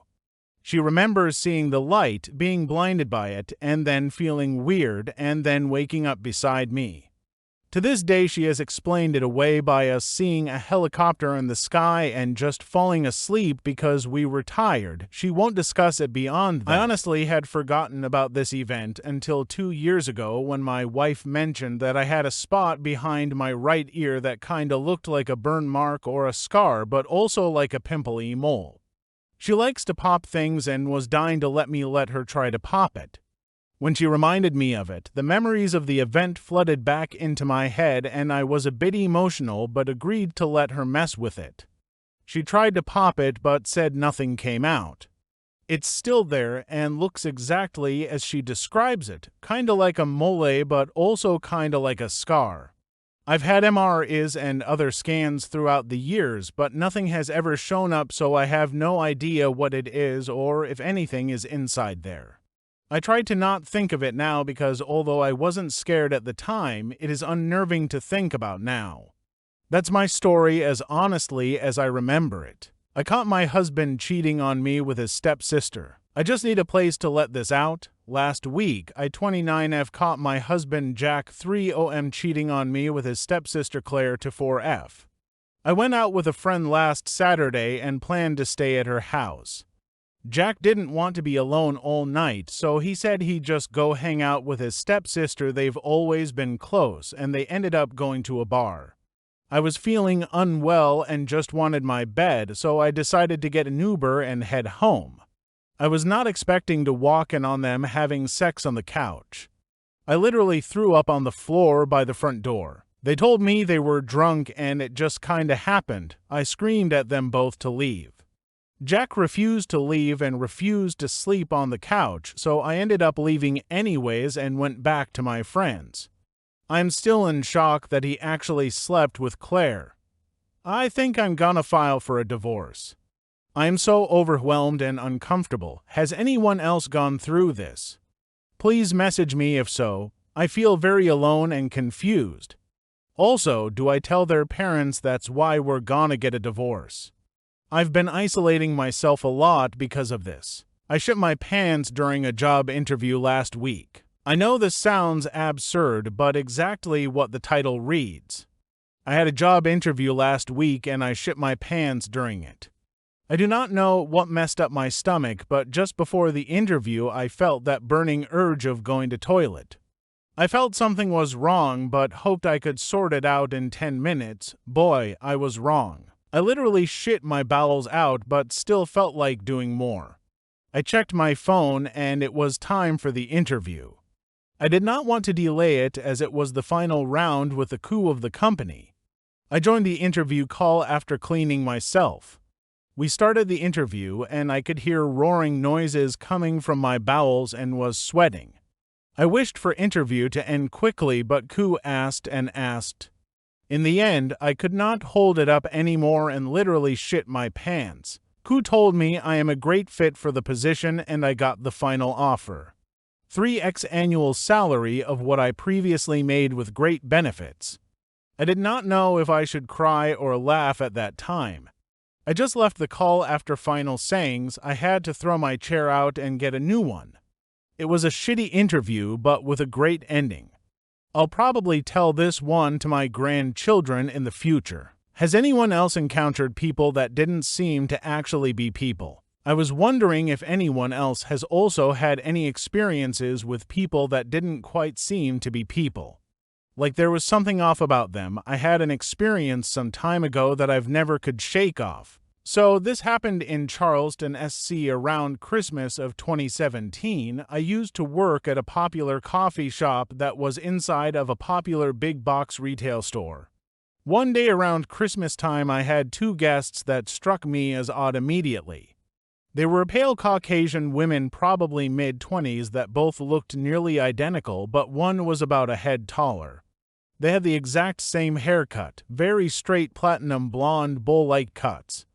She remembers seeing the light, being blinded by it, and then feeling weird, and then waking up beside me. To this day, she has explained it away by us seeing a helicopter in the sky and just falling asleep because we were tired. She won't discuss it beyond that. I honestly had forgotten about this event until 2 years ago when my wife mentioned that I had a spot behind my right ear that kinda looked like a burn mark or a scar, but also like a pimply mole. She likes to pop things and was dying to let her try to pop it. When she reminded me of it, the memories of the event flooded back into my head and I was a bit emotional but agreed to let her mess with it. She tried to pop it but said nothing came out. It's still there and looks exactly as she describes it, kinda like a mole but also kinda like a scar. I've had MRIs and other scans throughout the years, but nothing has ever shown up, so I have no idea what it is or if anything is inside there. I try to not think of it now because although I wasn't scared at the time, it is unnerving to think about now. That's my story as honestly as I remember it. I caught my husband cheating on me with his stepsister. I just need a place to let this out. Last week, I 29F caught my husband Jack 3OM cheating on me with his stepsister Claire to 4F. I went out with a friend last Saturday and planned to stay at her house. Jack didn't want to be alone all night, so he said he'd just go hang out with his stepsister. They've always been close, and they ended up going to a bar. I was feeling unwell and just wanted my bed, so I decided to get an Uber and head home. I was not expecting to walk in on them having sex on the couch. I literally threw up on the floor by the front door. They told me they were drunk and it just kinda happened. I screamed at them both to leave. Jack refused to leave and refused to sleep on the couch, so I ended up leaving anyways and went back to my friends. I'm still in shock that he actually slept with Claire. I think I'm gonna file for a divorce. I am so overwhelmed and uncomfortable. Has anyone else gone through this? Please message me if so. I feel very alone and confused. Also, do I tell their parents that's why we're gonna get a divorce? I've been isolating myself a lot because of this. I shit my pants during a job interview last week. I know this sounds absurd, but exactly what the title reads. I had a job interview last week and I shit my pants during it. I do not know what messed up my stomach, but just before the interview I felt that burning urge of going to toilet. I felt something was wrong but hoped I could sort it out in 10 minutes. Boy, I was wrong. I literally shit my bowels out but still felt like doing more. I checked my phone and it was time for the interview. I did not want to delay it as it was the final round with the coup of the company. I joined the interview call after cleaning myself. We started the interview and I could hear roaring noises coming from my bowels and was sweating. I wished for interview to end quickly, but Ku asked and asked. In the end, I could not hold it up anymore and literally shit my pants. Ku told me I am a great fit for the position and I got the final offer. 3x annual salary of what I previously made with great benefits. I did not know if I should cry or laugh at that time. I just left the call after final sayings. I had to throw my chair out and get a new one. It was a shitty interview, but with a great ending. I'll probably tell this one to my grandchildren in the future. Has anyone else encountered people that didn't seem to actually be people? I was wondering if anyone else has also had any experiences with people that didn't quite seem to be people. Like there was something off about them. I had an experience some time ago that I've never could shake off. So this happened in Charleston, SC around Christmas of 2017. I used to work at a popular coffee shop that was inside of a popular big box retail store. One day around Christmas time I had two guests that struck me as odd immediately. They were pale Caucasian women, probably mid-20s, that both looked nearly identical, but one was about a head taller. They had the exact same haircut, very straight platinum blonde bowl-like cuts.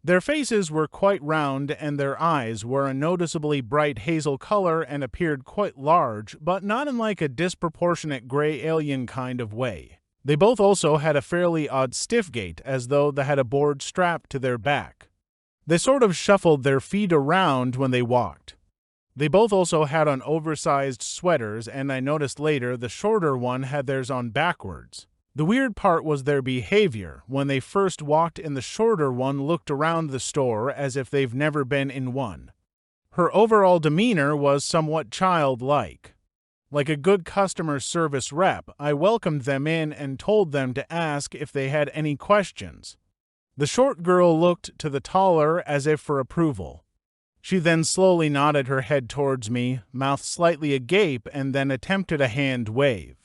Their faces were quite round and their eyes were a noticeably bright hazel color and appeared quite large, but not in like a disproportionate gray alien kind of way. They both also had a fairly odd stiff gait, as though they had a board strapped to their back. They sort of shuffled their feet around when they walked. They both also had on oversized sweaters, and I noticed later the shorter one had theirs on backwards. The weird part was their behavior. When they first walked in, the shorter one looked around the store as if they've never been in one. Her overall demeanor was somewhat childlike. Like a good customer service rep, I welcomed them in and told them to ask if they had any questions. The short girl looked to the taller as if for approval. She then slowly nodded her head towards me, mouth slightly agape, and then attempted a hand wave.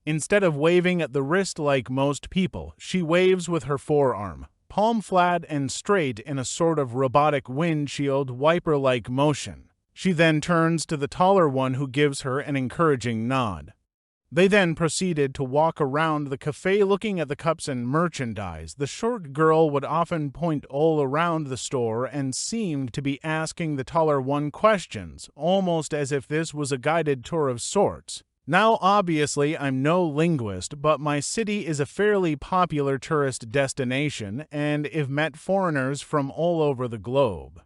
Instead of waving at the wrist like most people, she waves with her forearm, palm flat and straight in a sort of robotic windshield wiper-like motion. She then turns to the taller one, who gives her an encouraging nod. They then proceeded to walk around the cafe looking at the cups and merchandise. The short girl would often point all around the store and seemed to be asking the taller one questions, almost as if this was a guided tour of sorts. Now, obviously, I'm no linguist, but my city is a fairly popular tourist destination and I've met foreigners from all over the globe.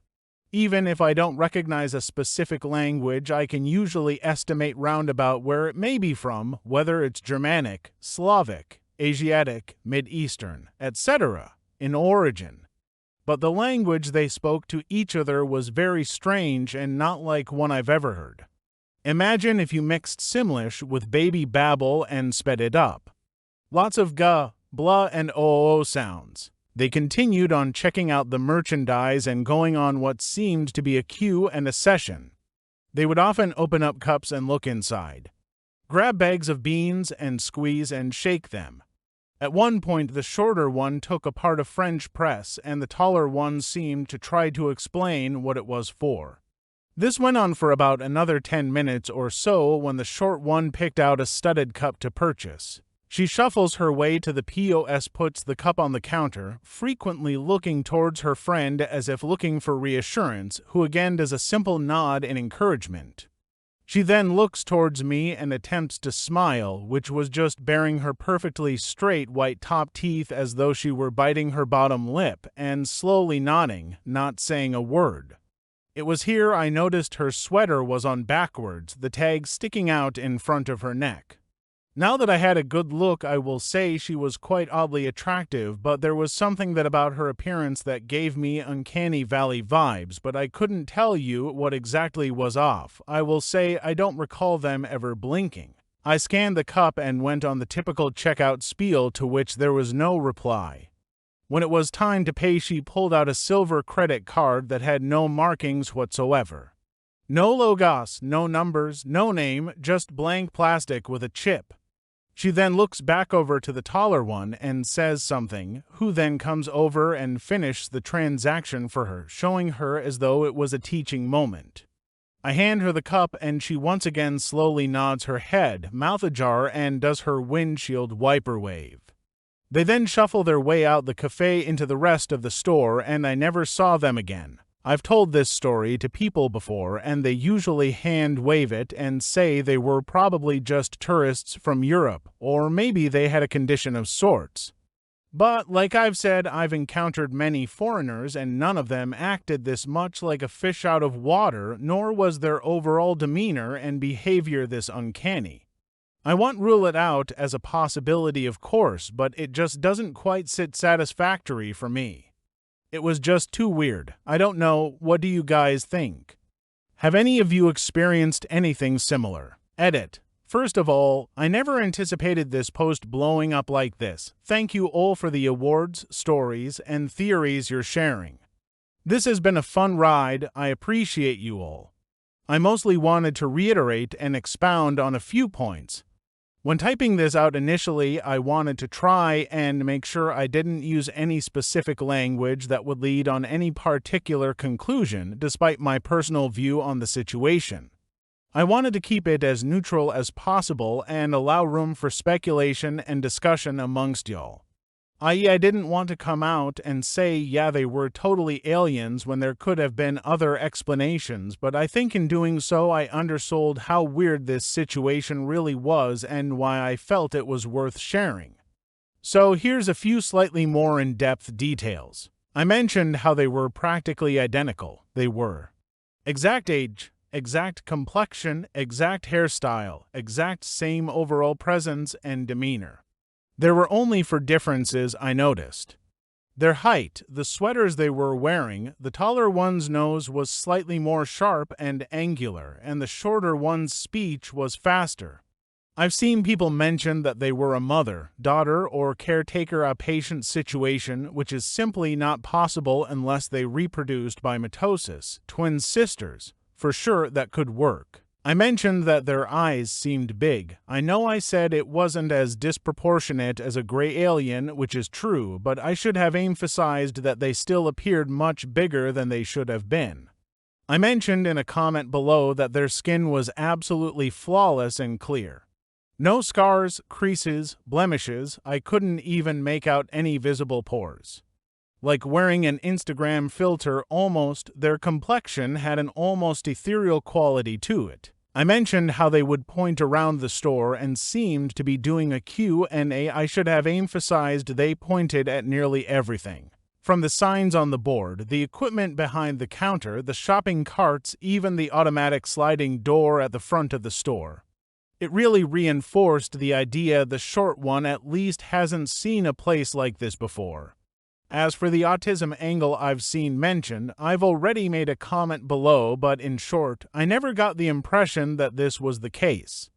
Even if I don't recognize a specific language, I can usually estimate roundabout where it may be from, whether it's Germanic, Slavic, Asiatic, Mid-Eastern, etc., in origin. But the language they spoke to each other was very strange and not like one I've ever heard. Imagine if you mixed Simlish with baby babble and sped it up. Lots of ga, blah, and oo sounds. They continued on checking out the merchandise and going on what seemed to be a queue and a session. They would often open up cups and look inside, grab bags of beans and squeeze and shake them. At one point, the shorter one took apart a French press and the taller one seemed to try to explain what it was for. This went on for about another 10 minutes or so when the short one picked out a studded cup to purchase. She shuffles her way to the POS, puts the cup on the counter, frequently looking towards her friend as if looking for reassurance, who again does a simple nod in encouragement. She then looks towards me and attempts to smile, which was just baring her perfectly straight white top teeth as though she were biting her bottom lip, and slowly nodding, not saying a word. It was here I noticed her sweater was on backwards, the tag sticking out in front of her neck. Now that I had a good look, I will say she was quite oddly attractive, but there was something about her appearance that gave me uncanny valley vibes, but I couldn't tell you what exactly was off. I will say I don't recall them ever blinking. I scanned the cup and went on the typical checkout spiel, to which there was no reply. When it was time to pay, she pulled out a silver credit card that had no markings whatsoever. No logos, no numbers, no name, just blank plastic with a chip. She then looks back over to the taller one and says something, who then comes over and finishes the transaction for her, showing her as though it was a teaching moment. I hand her the cup and she once again slowly nods her head, mouth ajar, and does her windshield wiper wave. They then shuffle their way out the cafe into the rest of the store, and I never saw them again. I've told this story to people before, and they usually hand wave it and say they were probably just tourists from Europe, or maybe they had a condition of sorts. But, like I've said, I've encountered many foreigners, and none of them acted this much like a fish out of water, nor was their overall demeanor and behavior this uncanny. I won't rule it out as a possibility, of course, but it just doesn't quite sit satisfactory for me. It was just too weird. I don't know, what do you guys think? Have any of you experienced anything similar? Edit. First of all, I never anticipated this post blowing up like this. Thank you all for the awards, stories, and theories you're sharing. This has been a fun ride. I appreciate you all. I mostly wanted to reiterate and expound on a few points. When typing this out initially, I wanted to try and make sure I didn't use any specific language that would lead on any particular conclusion, despite my personal view on the situation. I wanted to keep it as neutral as possible and allow room for speculation and discussion amongst y'all. I.e., I didn't want to come out and say, yeah, they were totally aliens when there could have been other explanations, but I think in doing so I undersold how weird this situation really was and why I felt it was worth sharing. So here's a few slightly more in-depth details. I mentioned how they were practically identical. They were. Exact age, exact complexion, exact hairstyle, exact same overall presence and demeanor. There were only for differences I noticed. Their height, the sweaters they were wearing, the taller one's nose was slightly more sharp and angular, and the shorter one's speech was faster. I've seen people mention that they were a mother, daughter, or caretaker a patient situation, which is simply not possible unless they reproduced by mitosis, twin sisters. For sure that could work. I mentioned that their eyes seemed big. I know I said it wasn't as disproportionate as a gray alien, which is true, but I should have emphasized that they still appeared much bigger than they should have been. I mentioned in a comment below that their skin was absolutely flawless and clear. No scars, creases, blemishes. I couldn't even make out any visible pores. Like wearing an Instagram filter almost, their complexion had an almost ethereal quality to it. I mentioned how they would point around the store and seemed to be doing a Q&A. I should have emphasized they pointed at nearly everything. From the signs on the board, the equipment behind the counter, the shopping carts, even the automatic sliding door at the front of the store. It really reinforced the idea the short one at least hasn't seen a place like this before. As for the autism angle I've seen mentioned, I've already made a comment below, but in short, I never got the impression that this was the case.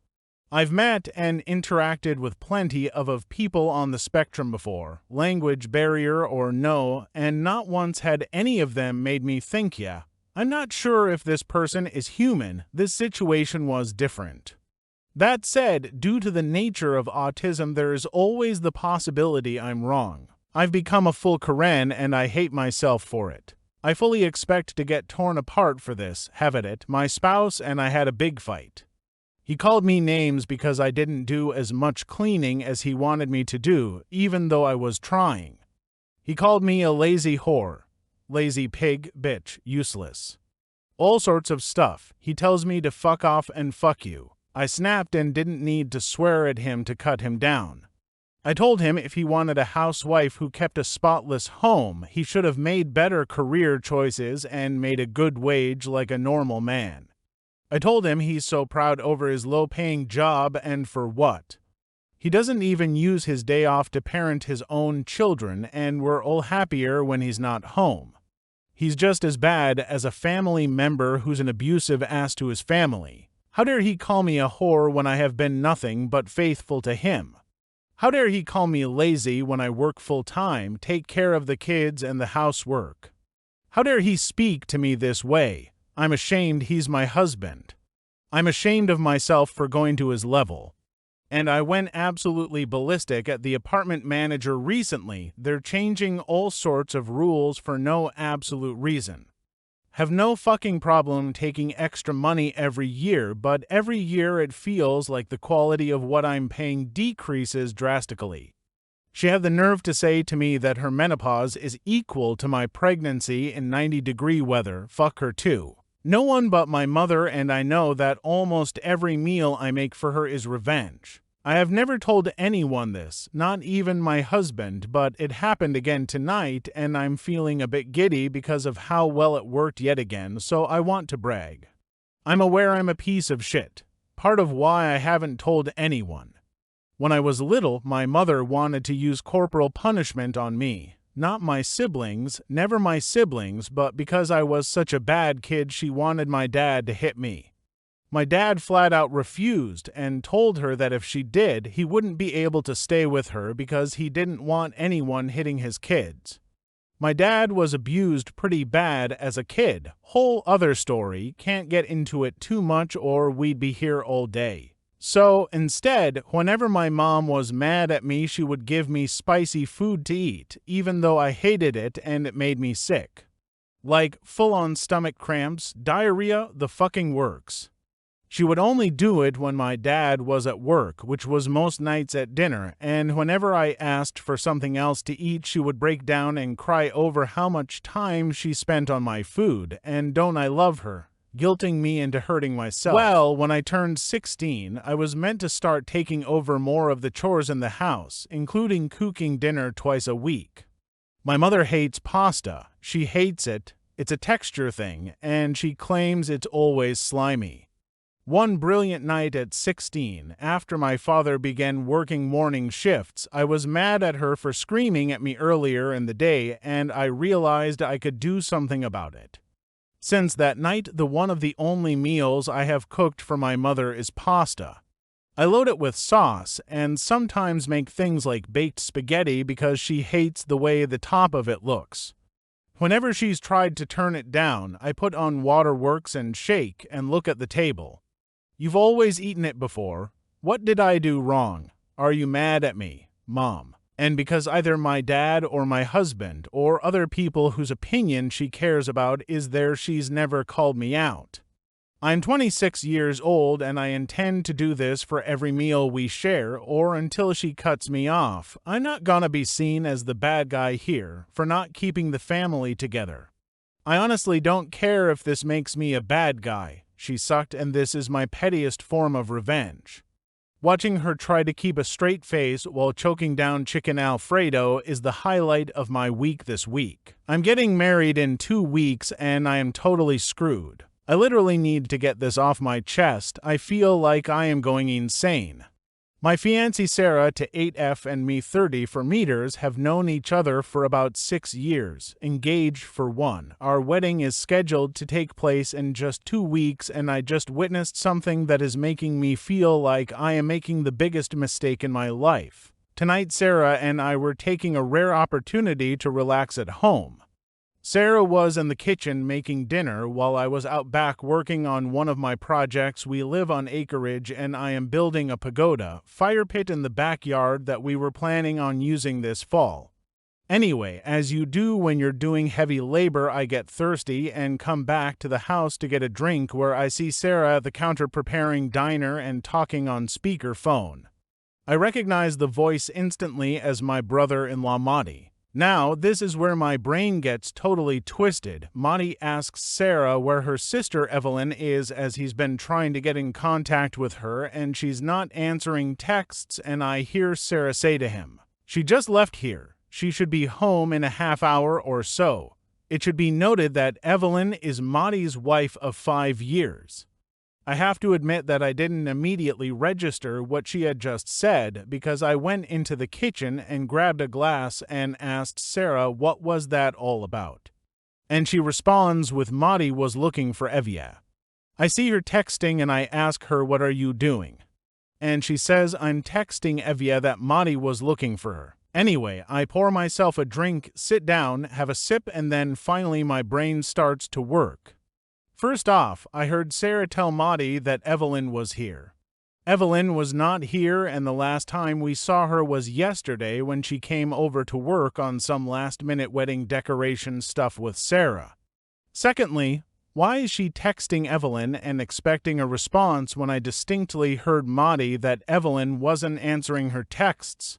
I've met and interacted with plenty of people on the spectrum before, language barrier or no, and not once had any of them made me think, yeah, I'm not sure if this person is human. This situation was different. That said, due to the nature of autism, there is always the possibility I'm wrong. I've become a full Karen and I hate myself for it. I fully expect to get torn apart for this, haven't it? My spouse and I had a big fight. He called me names because I didn't do as much cleaning as he wanted me to do, even though I was trying. He called me a lazy whore, lazy pig, bitch, useless. All sorts of stuff. He tells me to fuck off and fuck you. I snapped and didn't need to swear at him to cut him down. I told him if he wanted a housewife who kept a spotless home, he should have made better career choices and made a good wage like a normal man. I told him he's so proud over his low-paying job and for what? He doesn't even use his day off to parent his own children, and we're all happier when he's not home. He's just as bad as a family member who's an abusive ass to his family. How dare he call me a whore when I have been nothing but faithful to him? How dare he call me lazy when I work full-time, take care of the kids and the housework? How dare he speak to me this way? I'm ashamed he's my husband. I'm ashamed of myself for going to his level. And I went absolutely ballistic at the apartment manager recently. They're changing all sorts of rules for no absolute reason. Have no fucking problem taking extra money every year, but every year it feels like the quality of what I'm paying decreases drastically. She had the nerve to say to me that her menopause is equal to my pregnancy in 90-degree weather. Fuck her too. No one but my mother, and I know that almost every meal I make for her is revenge. I have never told anyone this, not even my husband, but it happened again tonight and I'm feeling a bit giddy because of how well it worked yet again, so I want to brag. I'm aware I'm a piece of shit, part of why I haven't told anyone. When I was little, my mother wanted to use corporal punishment on me. Not my siblings, never my siblings, but because I was such a bad kid, she wanted my dad to hit me. My dad flat out refused and told her that if she did, he wouldn't be able to stay with her because he didn't want anyone hitting his kids. My dad was abused pretty bad as a kid. Whole other story, can't get into it too much or we'd be here all day. So instead, whenever my mom was mad at me, she would give me spicy food to eat, even though I hated it and it made me sick. Like full-on stomach cramps, diarrhea, the fucking works. She would only do it when my dad was at work, which was most nights at dinner, and whenever I asked for something else to eat, she would break down and cry over how much time she spent on my food, and don't I love her, guilting me into hurting myself. Well, when I turned 16, I was meant to start taking over more of the chores in the house, including cooking dinner twice a week. My mother hates pasta. She hates it. It's a texture thing, and she claims it's always slimy. One brilliant night at 16, after my father began working morning shifts, I was mad at her for screaming at me earlier in the day, and I realized I could do something about it. Since that night, one of the only meals I have cooked for my mother is pasta. I load it with sauce and sometimes make things like baked spaghetti because she hates the way the top of it looks. Whenever she's tried to turn it down, I put on waterworks and shake and look at the table. You've always eaten it before. What did I do wrong? Are you mad at me, Mom? And because either my dad or my husband or other people whose opinion she cares about is there, she's never called me out. I'm 26 years old and I intend to do this for every meal we share or until she cuts me off. I'm not gonna be seen as the bad guy here for not keeping the family together. I honestly don't care if this makes me a bad guy. She sucked and this is my pettiest form of revenge. Watching her try to keep a straight face while choking down chicken Alfredo is the highlight of my week this week. I'm getting married in 2 weeks and I am totally screwed. I literally need to get this off my chest. I feel like I am going insane. My fiancée Sarah to 8F and me 30 for meters have known each other for about 6 years, engaged for 1. Our wedding is scheduled to take place in just 2 weeks and I just witnessed something that is making me feel like I am making the biggest mistake in my life. Tonight Sarah and I were taking a rare opportunity to relax at home. Sarah was in the kitchen making dinner while I was out back working on one of my projects. We live on acreage and I am building a pagoda, fire pit in the backyard that we were planning on using this fall. Anyway, as you do when you're doing heavy labor, I get thirsty and come back to the house to get a drink where I see Sarah at the counter preparing dinner and talking on speaker phone. I recognize the voice instantly as my brother-in-law Madi. Now, this is where my brain gets totally twisted. Madi asks Sarah where her sister Evelyn is as he's been trying to get in contact with her and she's not answering texts, and I hear Sarah say to him, "She just left here. She should be home in a half hour or so." It should be noted that Evelyn is Madi's wife of 5 years. I have to admit that I didn't immediately register what she had just said because I went into the kitchen and grabbed a glass and asked Sarah what was that all about. And she responds with Madi was looking for Evia. I see her texting and I ask her what are you doing? And she says I'm texting Evia that Madi was looking for her. Anyway, I pour myself a drink, sit down, have a sip, and then finally my brain starts to work. First off, I heard Sarah tell Madi that Evelyn was here. Evelyn was not here and the last time we saw her was yesterday when she came over to work on some last-minute wedding decoration stuff with Sarah. Secondly, why is she texting Evelyn and expecting a response when I distinctly heard Madi that Evelyn wasn't answering her texts?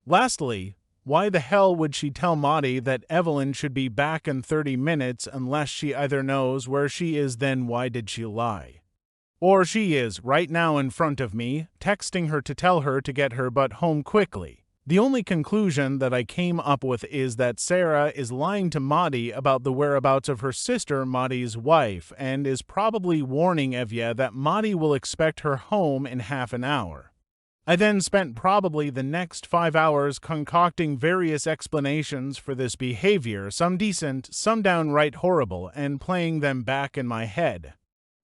Lastly, why the hell would she tell Madi that Evelyn should be back in 30 minutes unless she either knows where she is, then why did she lie? Or she is, right now in front of me, texting her to tell her to get her butt home quickly. The only conclusion that I came up with is that Sarah is lying to Madi about the whereabouts of her sister, Madi's wife, and is probably warning Evia that Madi will expect her home in half an hour. I then spent probably the next 5 hours concocting various explanations for this behavior, some decent, some downright horrible, and playing them back in my head.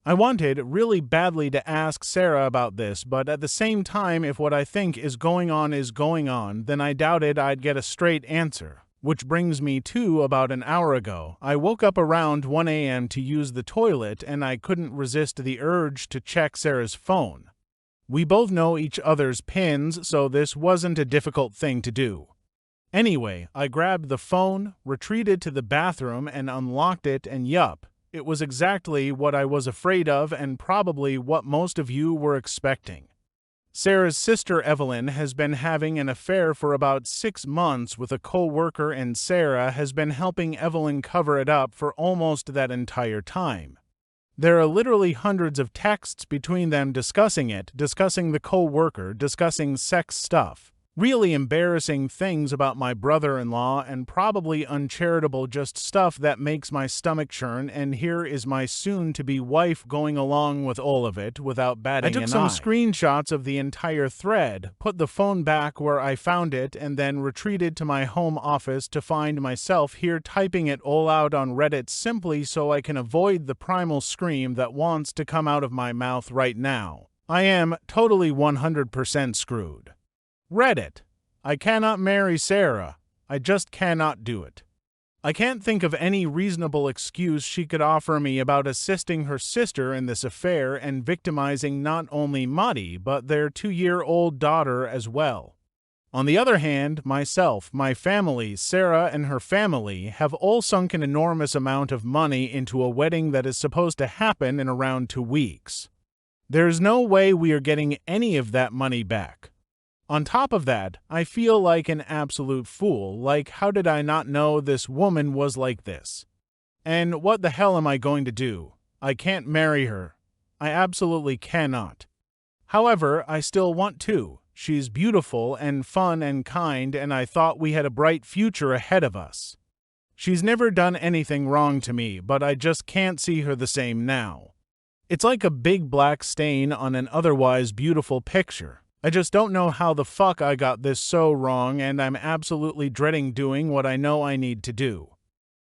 I wanted really badly to ask Sarah about this, but at the same time, if what I think is going on, then I doubted I'd get a straight answer. Which brings me to about an hour ago. I woke up around 1 a.m. to use the toilet, and I couldn't resist the urge to check Sarah's phone. We both know each other's pins, so this wasn't a difficult thing to do. Anyway, I grabbed the phone, retreated to the bathroom, and unlocked it, and yup, it was exactly what I was afraid of and probably what most of you were expecting. Sarah's sister Evelyn has been having an affair for about 6 months with a co-worker, and Sarah has been helping Evelyn cover it up for almost that entire time. There are literally hundreds of texts between them discussing it, discussing the co-worker, discussing sex stuff. Really embarrassing things about my brother-in-law and probably uncharitable just stuff that makes my stomach churn, and here is my soon-to-be wife going along with all of it without batting an eye. I took some screenshots of the entire thread, put the phone back where I found it, and then retreated to my home office to find myself here typing it all out on Reddit simply so I can avoid the primal scream that wants to come out of my mouth right now. I am totally 100% screwed. Reddit. I cannot marry Sarah. I just cannot do it. I can't think of any reasonable excuse she could offer me about assisting her sister in this affair and victimizing not only Muddy, but their 2-year-old daughter as well. On the other hand, myself, my family, Sarah and her family have all sunk an enormous amount of money into a wedding that is supposed to happen in around 2 weeks. There's no way we are getting any of that money back. On top of that, I feel like an absolute fool. Like, how did I not know this woman was like this? And what the hell am I going to do? I can't marry her. I absolutely cannot. However, I still want to. She's beautiful and fun and kind, and I thought we had a bright future ahead of us. She's never done anything wrong to me, but I just can't see her the same now. It's like a big black stain on an otherwise beautiful picture. I just don't know how the fuck I got this so wrong, and I'm absolutely dreading doing what I know I need to do.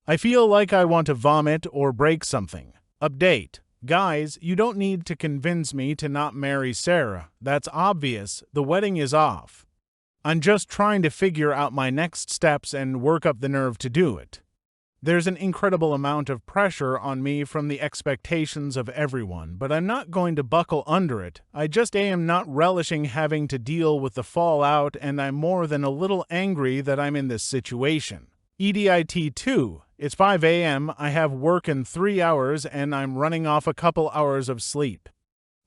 I feel like I want to vomit or break something. Update. Guys, you don't need to convince me to not marry Sarah. That's obvious. The wedding is off. I'm just trying to figure out my next steps and work up the nerve to do it. There's an incredible amount of pressure on me from the expectations of everyone, but I'm not going to buckle under it. I just am not relishing having to deal with the fallout, and I'm more than a little angry that I'm in this situation. EDIT 2. It's 5 a.m., I have work in 3 hours, and I'm running off a couple hours of sleep.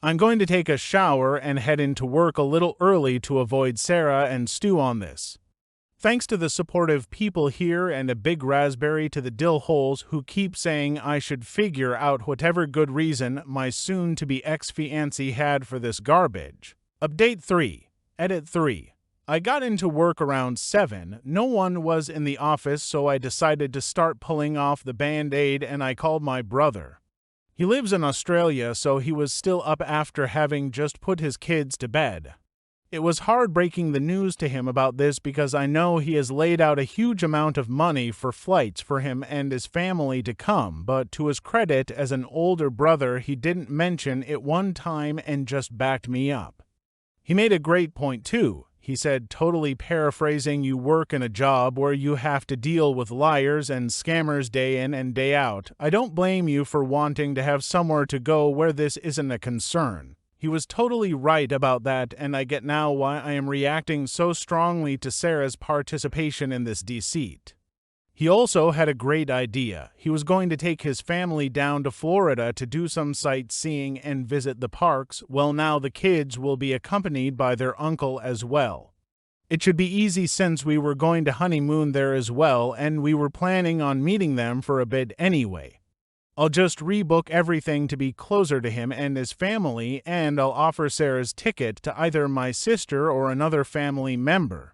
I'm going to take a shower and head into work a little early to avoid Sarah and stew on this. Thanks to the supportive people here, and a big raspberry to the dill holes who keep saying I should figure out whatever good reason my soon-to-be ex-fiancé had for this garbage. Update 3. Edit 3. I got into work around 7. No one was in the office, so I decided to start pulling off the band-aid, and I called my brother. He lives in Australia, so he was still up after having just put his kids to bed. It was hard breaking the news to him about this because I know he has laid out a huge amount of money for flights for him and his family to come, but to his credit as an older brother, he didn't mention it one time and just backed me up. He made a great point too. He said, totally paraphrasing, you work in a job where you have to deal with liars and scammers day in and day out. I don't blame you for wanting to have somewhere to go where this isn't a concern. He was totally right about that, and I get now why I am reacting so strongly to Sarah's participation in this deceit. He also had a great idea. He was going to take his family down to Florida to do some sightseeing and visit the parks. Well, now the kids will be accompanied by their uncle as well. It should be easy since we were going to honeymoon there as well, and we were planning on meeting them for a bit anyway. I'll just rebook everything to be closer to him and his family, and I'll offer Sarah's ticket to either my sister or another family member.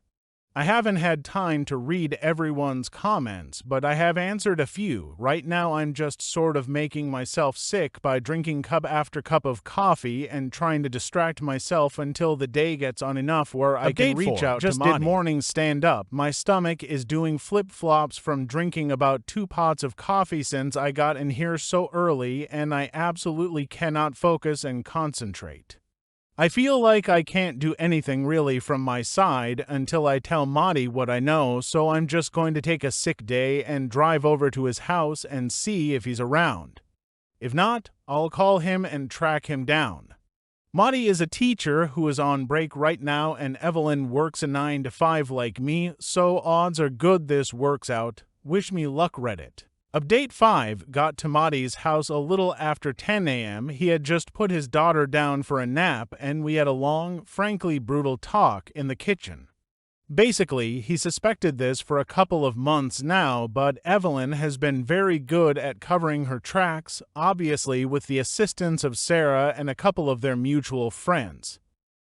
I haven't had time to read everyone's comments, but I have answered a few. Right now I'm just sort of making myself sick by drinking cup after cup of coffee and trying to distract myself until the day gets on enough where I can reach out to Monty. Just did morning stand-up. My stomach is doing flip-flops from drinking about 2 pots of coffee since I got in here so early, and I absolutely cannot focus and concentrate. I feel like I can't do anything really from my side until I tell Monty what I know, so I'm just going to take a sick day and drive over to his house and see if he's around. If not, I'll call him and track him down. Monty is a teacher who is on break right now, and Evelyn works a 9 to 5 like me, so odds are good this works out. Wish me luck, Reddit. Update 5 got to Monty's house a little after 10 a.m. He had just put his daughter down for a nap, and we had a long, frankly brutal talk in the kitchen. Basically, he suspected this for a couple of months now, but Evelyn has been very good at covering her tracks, obviously with the assistance of Sarah and a couple of their mutual friends.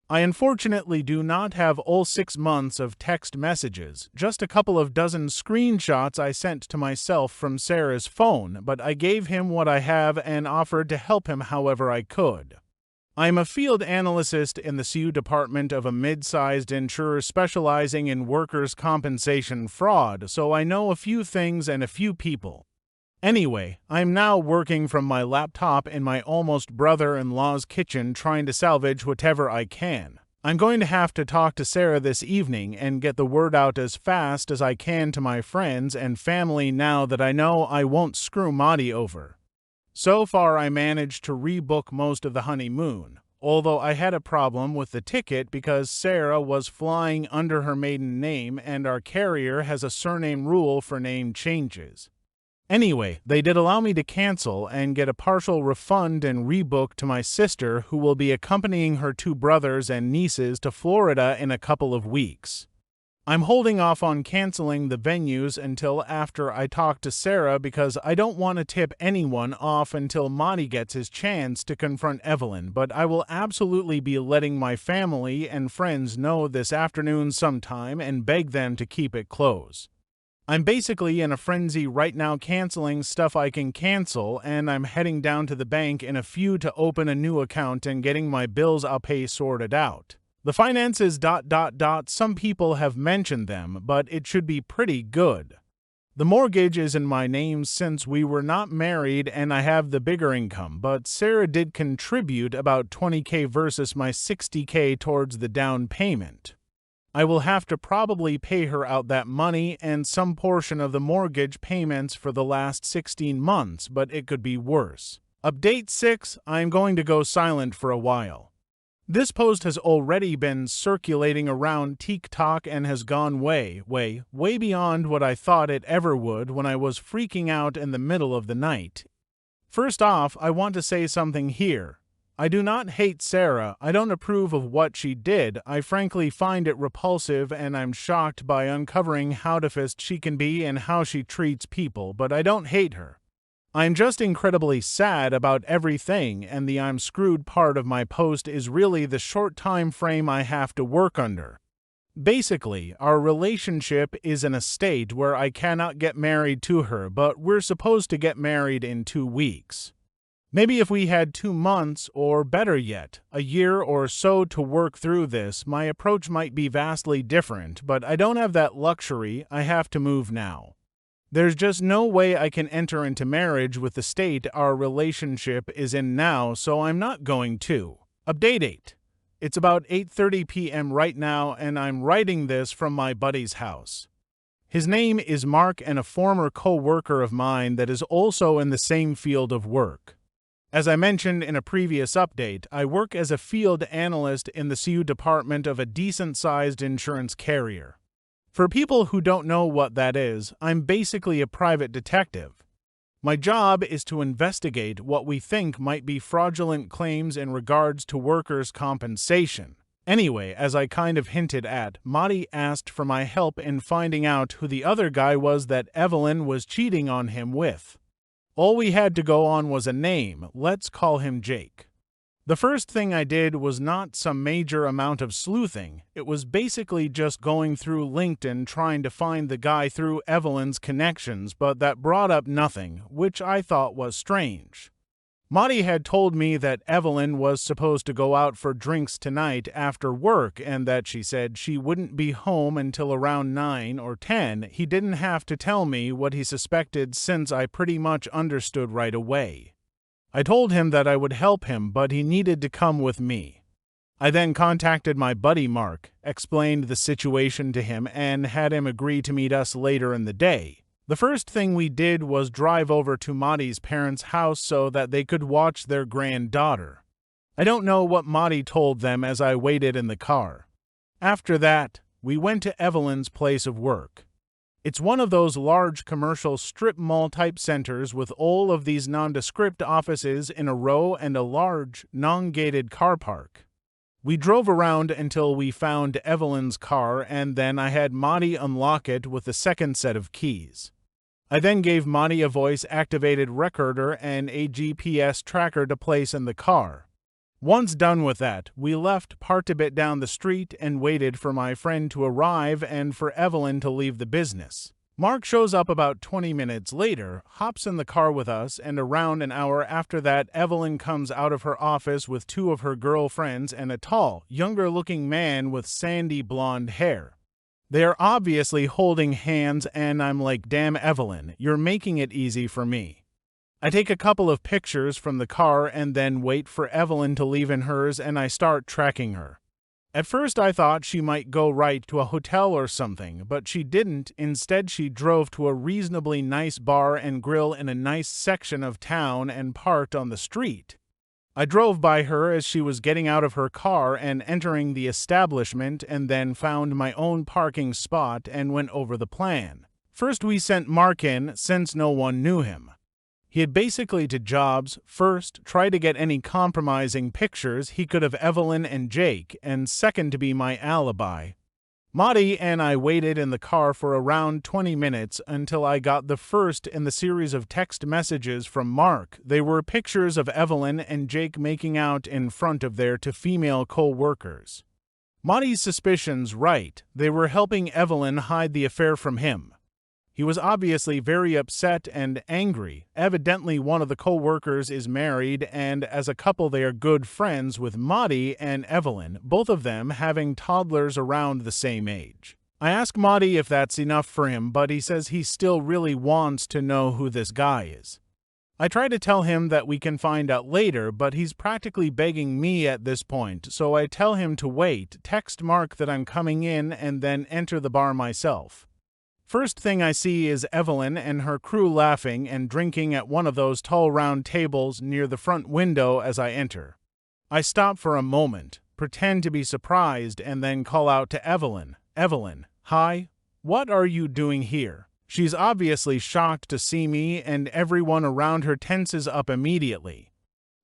I unfortunately do not have all 6 months of text messages, just a couple of dozen screenshots I sent to myself from Sarah's phone, but I gave him what I have and offered to help him however I could. I am a field analyst in the CU department of a mid-sized insurer specializing in workers' compensation fraud, so I know a few things and a few people. Anyway, I'm now working from my laptop in my almost brother-in-law's kitchen trying to salvage whatever I can. I'm going to have to talk to Sarah this evening and get the word out as fast as I can to my friends and family now that I know I won't screw Maddie over. So far, I managed to rebook most of the honeymoon, although I had a problem with the ticket because Sarah was flying under her maiden name and our carrier has a surname rule for name changes. Anyway, they did allow me to cancel and get a partial refund and rebook to my sister, who will be accompanying her two brothers and nieces to Florida in a couple of weeks. I'm holding off on canceling the venues until after I talk to Sarah because I don't want to tip anyone off until Monty gets his chance to confront Evelyn, but I will absolutely be letting my family and friends know this afternoon sometime and beg them to keep it close. I'm basically in a frenzy right now canceling stuff I can cancel, and I'm heading down to the bank in a few to open a new account and getting my bills I'll pay sorted out. The finances ... some people have mentioned them, but it should be pretty good. The mortgage is in my name since we were not married and I have the bigger income, but Sarah did contribute about $20,000 versus my $60,000 towards the down payment. I will have to probably pay her out that money and some portion of the mortgage payments for the last 16 months, but it could be worse. Update 6, I am going to go silent for a while. This post has already been circulating around TikTok and has gone way beyond what I thought it ever would when I was freaking out in the middle of the night. First off, I want to say something here. I do not hate Sarah. I don't approve of what she did. I frankly find it repulsive and I'm shocked by uncovering how defaced she can be and how she treats people, but I don't hate her. I'm just incredibly sad about everything, and the I'm screwed part of my post is really the short time frame I have to work under. Basically, our relationship is in a state where I cannot get married to her, but we're supposed to get married in 2 weeks. Maybe if we had 2 months, or better yet, a year or so to work through this, my approach might be vastly different, but I don't have that luxury. I have to move now. There's just no way I can enter into marriage with the state our relationship is in now, so I'm not going to. Update 8. It's about 8:30 p.m. right now, and I'm writing this from my buddy's house. His name is Mark and a former co-worker of mine that is also in the same field of work. As I mentioned in a previous update, I work as a field analyst in the CU department of a decent-sized insurance carrier. For people who don't know what that is, I'm basically a private detective. My job is to investigate what we think might be fraudulent claims in regards to workers' compensation. Anyway, as I kind of hinted at, Madi asked for my help in finding out who the other guy was that Evelyn was cheating on him with. All we had to go on was a name. Let's call him Jake. The first thing I did was not some major amount of sleuthing. It was basically just going through LinkedIn trying to find the guy through Evelyn's connections, but that brought up nothing, which I thought was strange. Maddie had told me that Evelyn was supposed to go out for drinks tonight after work and that she said she wouldn't be home until around 9 or 10. He didn't have to tell me what he suspected since I pretty much understood right away. I told him that I would help him, but he needed to come with me. I then contacted my buddy Mark, explained the situation to him, and had him agree to meet us later in the day. The first thing we did was drive over to Maddie's parents' house so that they could watch their granddaughter. I don't know what Maddie told them as I waited in the car. After that, we went to Evelyn's place of work. It's one of those large commercial strip mall type centers with all of these nondescript offices in a row and a large, non-gated car park. We drove around until we found Evelyn's car, and then I had Maddie unlock it with the second set of keys. I then gave Maddie a voice-activated recorder and a GPS tracker to place in the car. Once done with that, we left part a bit down the street and waited for my friend to arrive and for Evelyn to leave the business. Mark shows up about 20 minutes later, hops in the car with us, and around an hour after that, Evelyn comes out of her office with 2 of her girlfriends and a tall, younger-looking man with sandy blonde hair. They are obviously holding hands, and I'm like, damn, Evelyn, you're making it easy for me. I take a couple of pictures from the car and then wait for Evelyn to leave in hers, and I start tracking her. At first I thought she might go right to a hotel or something, but she didn't. Instead, she drove to a reasonably nice bar and grill in a nice section of town and parked on the street. I drove by her as she was getting out of her car and entering the establishment, and then found my own parking spot and went over the plan. First, we sent Mark in since no one knew him. He had basically two jobs. First, try to get any compromising pictures he could of Evelyn and Jake, and second, to be my alibi. Maddie and I waited in the car for around 20 minutes until I got the first in the series of text messages from Mark. They were pictures of Evelyn and Jake making out in front of their two female co-workers. Maddie's suspicions right. They were helping Evelyn hide the affair from him. He was obviously very upset and angry. Evidently, one of the co-workers is married, and as a couple they are good friends with Maddie and Evelyn, both of them having toddlers around the same age. I ask Maddie if that's enough for him, but he says he still really wants to know who this guy is. I try to tell him that we can find out later, but he's practically begging me at this point, so I tell him to wait, text Mark that I'm coming in, and then enter the bar myself. First thing I see is Evelyn and her crew laughing and drinking at one of those tall round tables near the front window as I enter. I stop for a moment, pretend to be surprised, and then call out to Evelyn, "Evelyn, hi, what are you doing here?" She's obviously shocked to see me, and everyone around her tenses up immediately.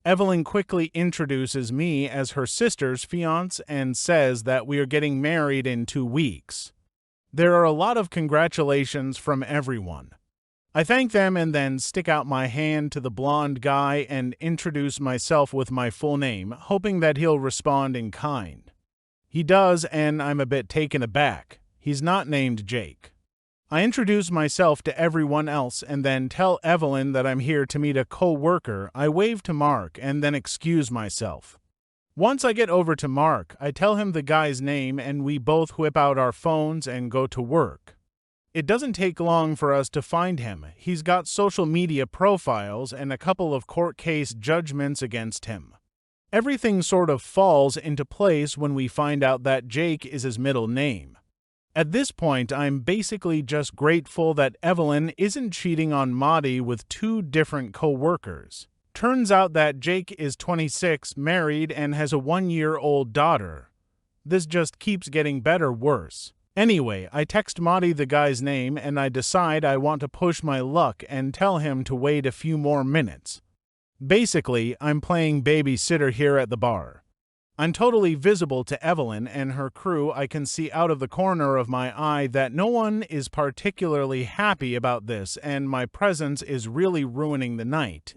Evelyn quickly introduces me as her sister's fiancé and says that we are getting married in 2 weeks. There are a lot of congratulations from everyone. I thank them and then stick out my hand to the blonde guy and introduce myself with my full name, hoping that he'll respond in kind. He does, and I'm a bit taken aback. He's not named Jake. I introduce myself to everyone else and then tell Evelyn that I'm here to meet a co-worker. I wave to Mark and then excuse myself. Once I get over to Mark, I tell him the guy's name, and we both whip out our phones and go to work. It doesn't take long for us to find him. He's got social media profiles and a couple of court case judgments against him. Everything sort of falls into place when we find out that Jake is his middle name. At this point, I'm basically just grateful that Evelyn isn't cheating on Maddie with 2 different co-workers. Turns out that Jake is 26, married, and has a 1-year-old daughter. This just keeps getting worse. Anyway, I text Maddie the guy's name, and I decide I want to push my luck and tell him to wait a few more minutes. Basically, I'm playing babysitter here at the bar. I'm totally visible to Evelyn and her crew. I can see out of the corner of my eye that no one is particularly happy about this, and my presence is really ruining the night.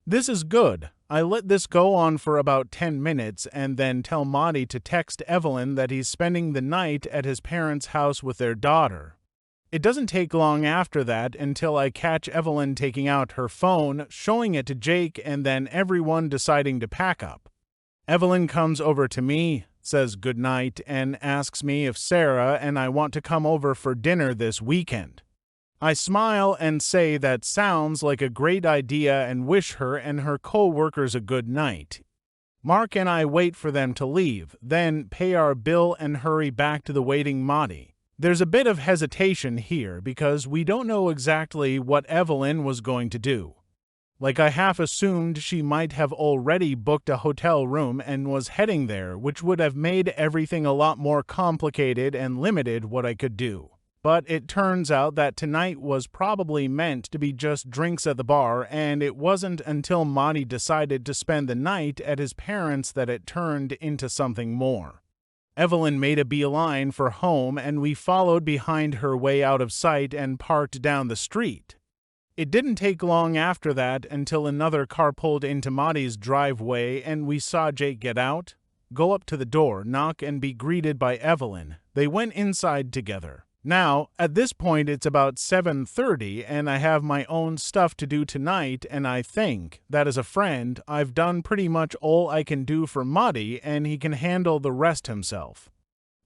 This is good. I let this go on for about 10 minutes and then tell Maddie to text Evelyn that he's spending the night at his parents' house with their daughter. It doesn't take long after that until I catch Evelyn taking out her phone, showing it to Jake, and then everyone deciding to pack up. Evelyn comes over to me, says goodnight, and asks me if Sarah and I want to come over for dinner this weekend. I smile and say that sounds like a great idea and wish her and her co-workers a good night. Mark and I wait for them to leave, then pay our bill and hurry back to the waiting Maddie. There's a bit of hesitation here because we don't know exactly what Evelyn was going to do. Like, I half assumed she might have already booked a hotel room and was heading there, which would have made everything a lot more complicated and limited what I could do. But it turns out that tonight was probably meant to be just drinks at the bar, and it wasn't until Maddie decided to spend the night at his parents' that it turned into something more. Evelyn made a beeline for home, and we followed behind her way out of sight and parked down the street. It didn't take long after that until another car pulled into Maddie's driveway, and we saw Jake get out, go up to the door, knock, and be greeted by Evelyn. They went inside together. Now, at this point, it's about 7:30, and I have my own stuff to do tonight, and I think that as a friend, I've done pretty much all I can do for Maddie, and he can handle the rest himself.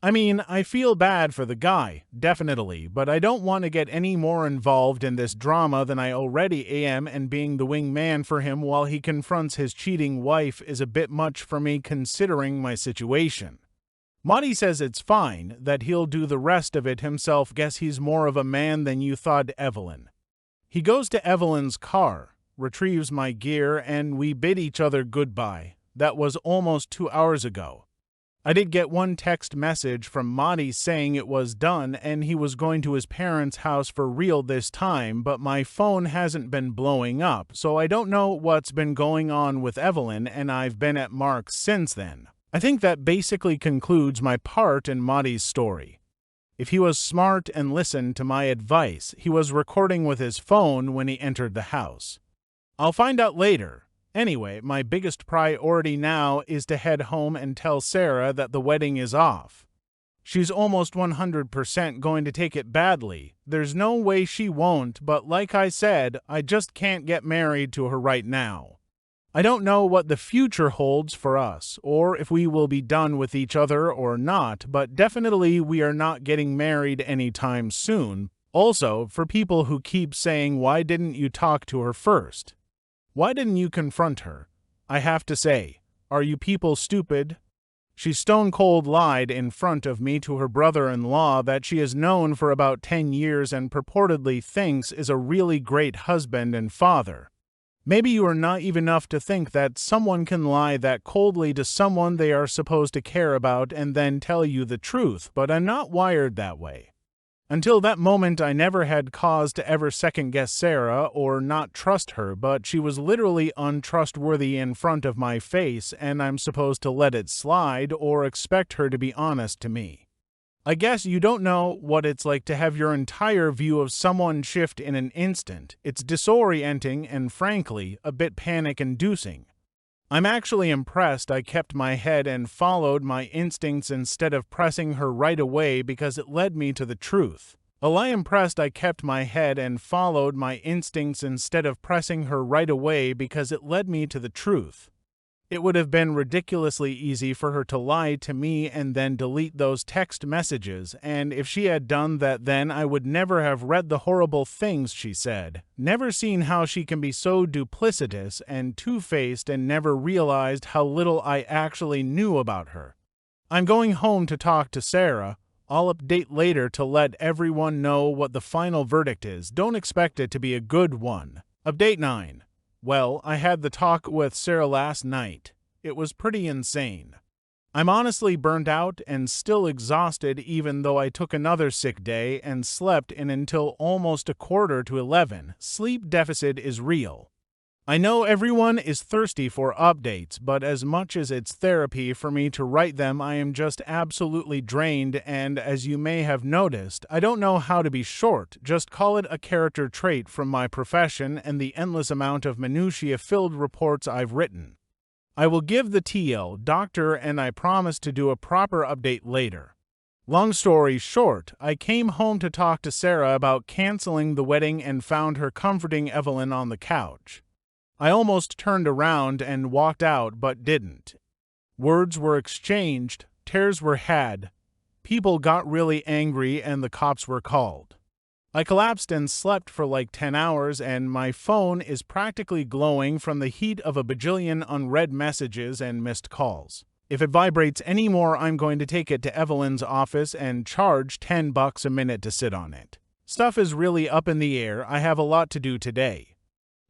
I mean, I feel bad for the guy, definitely, but I don't want to get any more involved in this drama than I already am, and being the wingman for him while he confronts his cheating wife is a bit much for me considering my situation. Marty says it's fine, that he'll do the rest of it himself. Guess he's more of a man than you thought, Evelyn. He goes to Evelyn's car, retrieves my gear, and we bid each other goodbye. That was almost 2 hours ago. I did get one text message from Marty saying it was done and he was going to his parents' house for real this time, but my phone hasn't been blowing up, so I don't know what's been going on with Evelyn, and I've been at Mark's since then. I think that basically concludes my part in Marty's story. If he was smart and listened to my advice, he was recording with his phone when he entered the house. I'll find out later. Anyway, my biggest priority now is to head home and tell Sarah that the wedding is off. She's almost 100% going to take it badly. There's no way she won't, but like I said, I just can't get married to her right now. I don't know what the future holds for us, or if we will be done with each other or not, but definitely we are not getting married anytime soon. Also, for people who keep saying, why didn't you talk to her first? Why didn't you confront her? I have to say, are you people stupid? She stone cold lied in front of me to her brother-in-law that she has known for about 10 years and purportedly thinks is a really great husband and father. Maybe you are naive enough to think that someone can lie that coldly to someone they are supposed to care about and then tell you the truth, but I'm not wired that way. Until that moment, I never had cause to ever second-guess Sarah or not trust her, but she was literally untrustworthy in front of my face, and I'm supposed to let it slide or expect her to be honest to me. I guess you don't know what it's like to have your entire view of someone shift in an instant. It's disorienting and, frankly, a bit panic-inducing. I'm actually impressed I kept my head and followed my instincts instead of pressing her right away because it led me to the truth. I'm impressed I kept my head and followed my instincts instead of pressing her right away because it led me to the truth. It would have been ridiculously easy for her to lie to me and then delete those text messages, and if she had done that, then I would never have read the horrible things she said, never seen how she can be so duplicitous and two-faced, and never realized how little I actually knew about her. I'm going home to talk to Sarah. I'll update later to let everyone know what the final verdict is. Don't expect it to be a good one. Update 9. Well, I had the talk with Sarah last night. It was pretty insane. I'm honestly burnt out and still exhausted, even though I took another sick day and slept in until almost 10:45. Sleep deficit is real. I know everyone is thirsty for updates, but as much as it's therapy for me to write them, I am just absolutely drained, and as you may have noticed, I don't know how to be short. Just call it a character trait from my profession and the endless amount of minutiae-filled reports I've written. I will give the TL, doctor, and I promise to do a proper update later. Long story short, I came home to talk to Sarah about canceling the wedding and found her comforting Evelyn on the couch. I almost turned around and walked out, but didn't. Words were exchanged, tears were had, people got really angry, and the cops were called. I collapsed and slept for like 10 hours, and my phone is practically glowing from the heat of a bajillion unread messages and missed calls. If it vibrates anymore, I'm going to take it to Evelyn's office and charge $10 a minute to sit on it. Stuff is really up in the air. I have a lot to do today.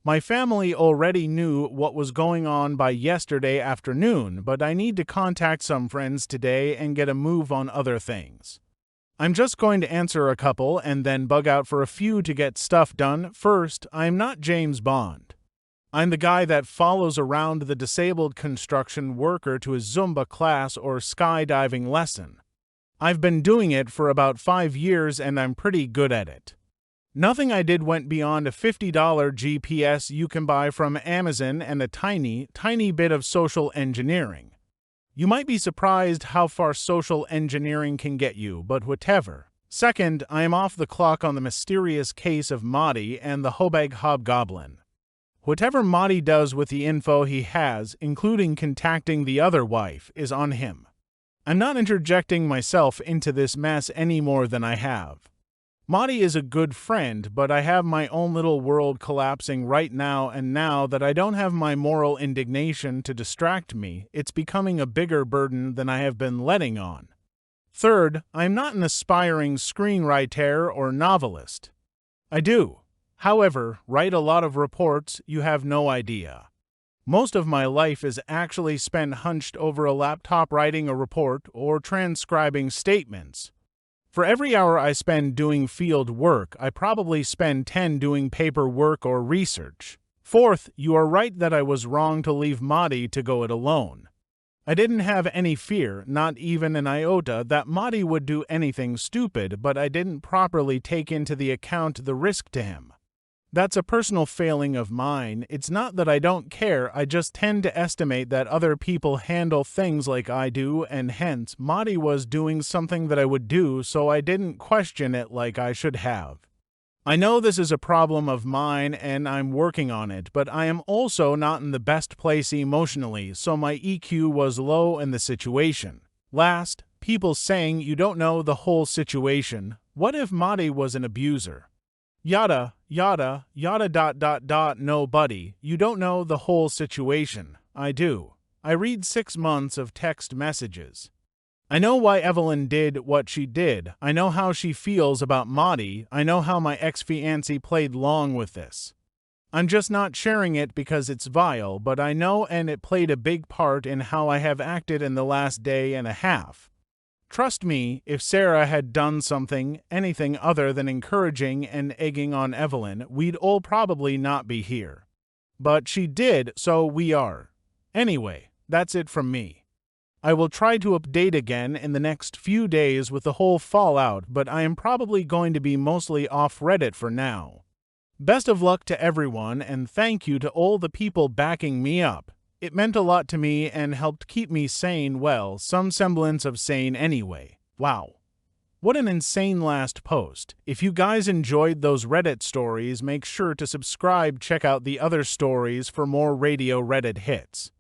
My family already knew what was going on by yesterday afternoon, but I need to contact some friends today and get a move on other things. I'm just going to answer a couple and then bug out for a few to get stuff done. First, I'm not James Bond. I'm the guy that follows around the disabled construction worker to his Zumba class or skydiving lesson. I've been doing it for about 5 years and I'm pretty good at it. Nothing I did went beyond a $50 GPS you can buy from Amazon and a tiny, tiny bit of social engineering. You might be surprised how far social engineering can get you, but whatever. Second, I am off the clock on the mysterious case of Marty and the Hobag Hobgoblin. Whatever Marty does with the info he has, including contacting the other wife, is on him. I'm not interjecting myself into this mess any more than I have. Madi is a good friend, but I have my own little world collapsing right now, and now that I don't have my moral indignation to distract me, it's becoming a bigger burden than I have been letting on. Third, I'm not an aspiring screenwriter or novelist. I do, however, write a lot of reports you have no idea. Most of my life is actually spent hunched over a laptop writing a report or transcribing statements. For every hour I spend doing field work, I probably spend 10 doing paperwork or research. Fourth, you are right that I was wrong to leave Madi to go it alone. I didn't have any fear, not even an iota, that Madi would do anything stupid, but I didn't properly take into the account the risk to him. That's a personal failing of mine. It's not that I don't care, I just tend to estimate that other people handle things like I do, and hence, Madi was doing something that I would do, so I didn't question it like I should have. I know this is a problem of mine and I'm working on it, but I am also not in the best place emotionally, so my EQ was low in the situation. Last, people saying you don't know the whole situation. What if Madi was an abuser? Yada, yada, yada. No, buddy, you don't know the whole situation. I do. I read 6 months of text messages. I know why Evelyn did what she did. I know how she feels about Madi. I know how my ex-fiancé played along with this. I'm just not sharing it because it's vile, but I know, and it played a big part in how I have acted in the last day and a half. Trust me, if Sarah had done something, anything other than encouraging and egging on Evelyn, we'd all probably not be here. But she did, so we are. Anyway, that's it from me. I will try to update again in the next few days with the whole fallout, but I am probably going to be mostly off Reddit for now. Best of luck to everyone, and thank you to all the people backing me up. It meant a lot to me and helped keep me sane, well, some semblance of sane anyway. Wow. What an insane last post. If you guys enjoyed those Reddit stories, make sure to subscribe, check out the other stories for more Radio Reddit hits.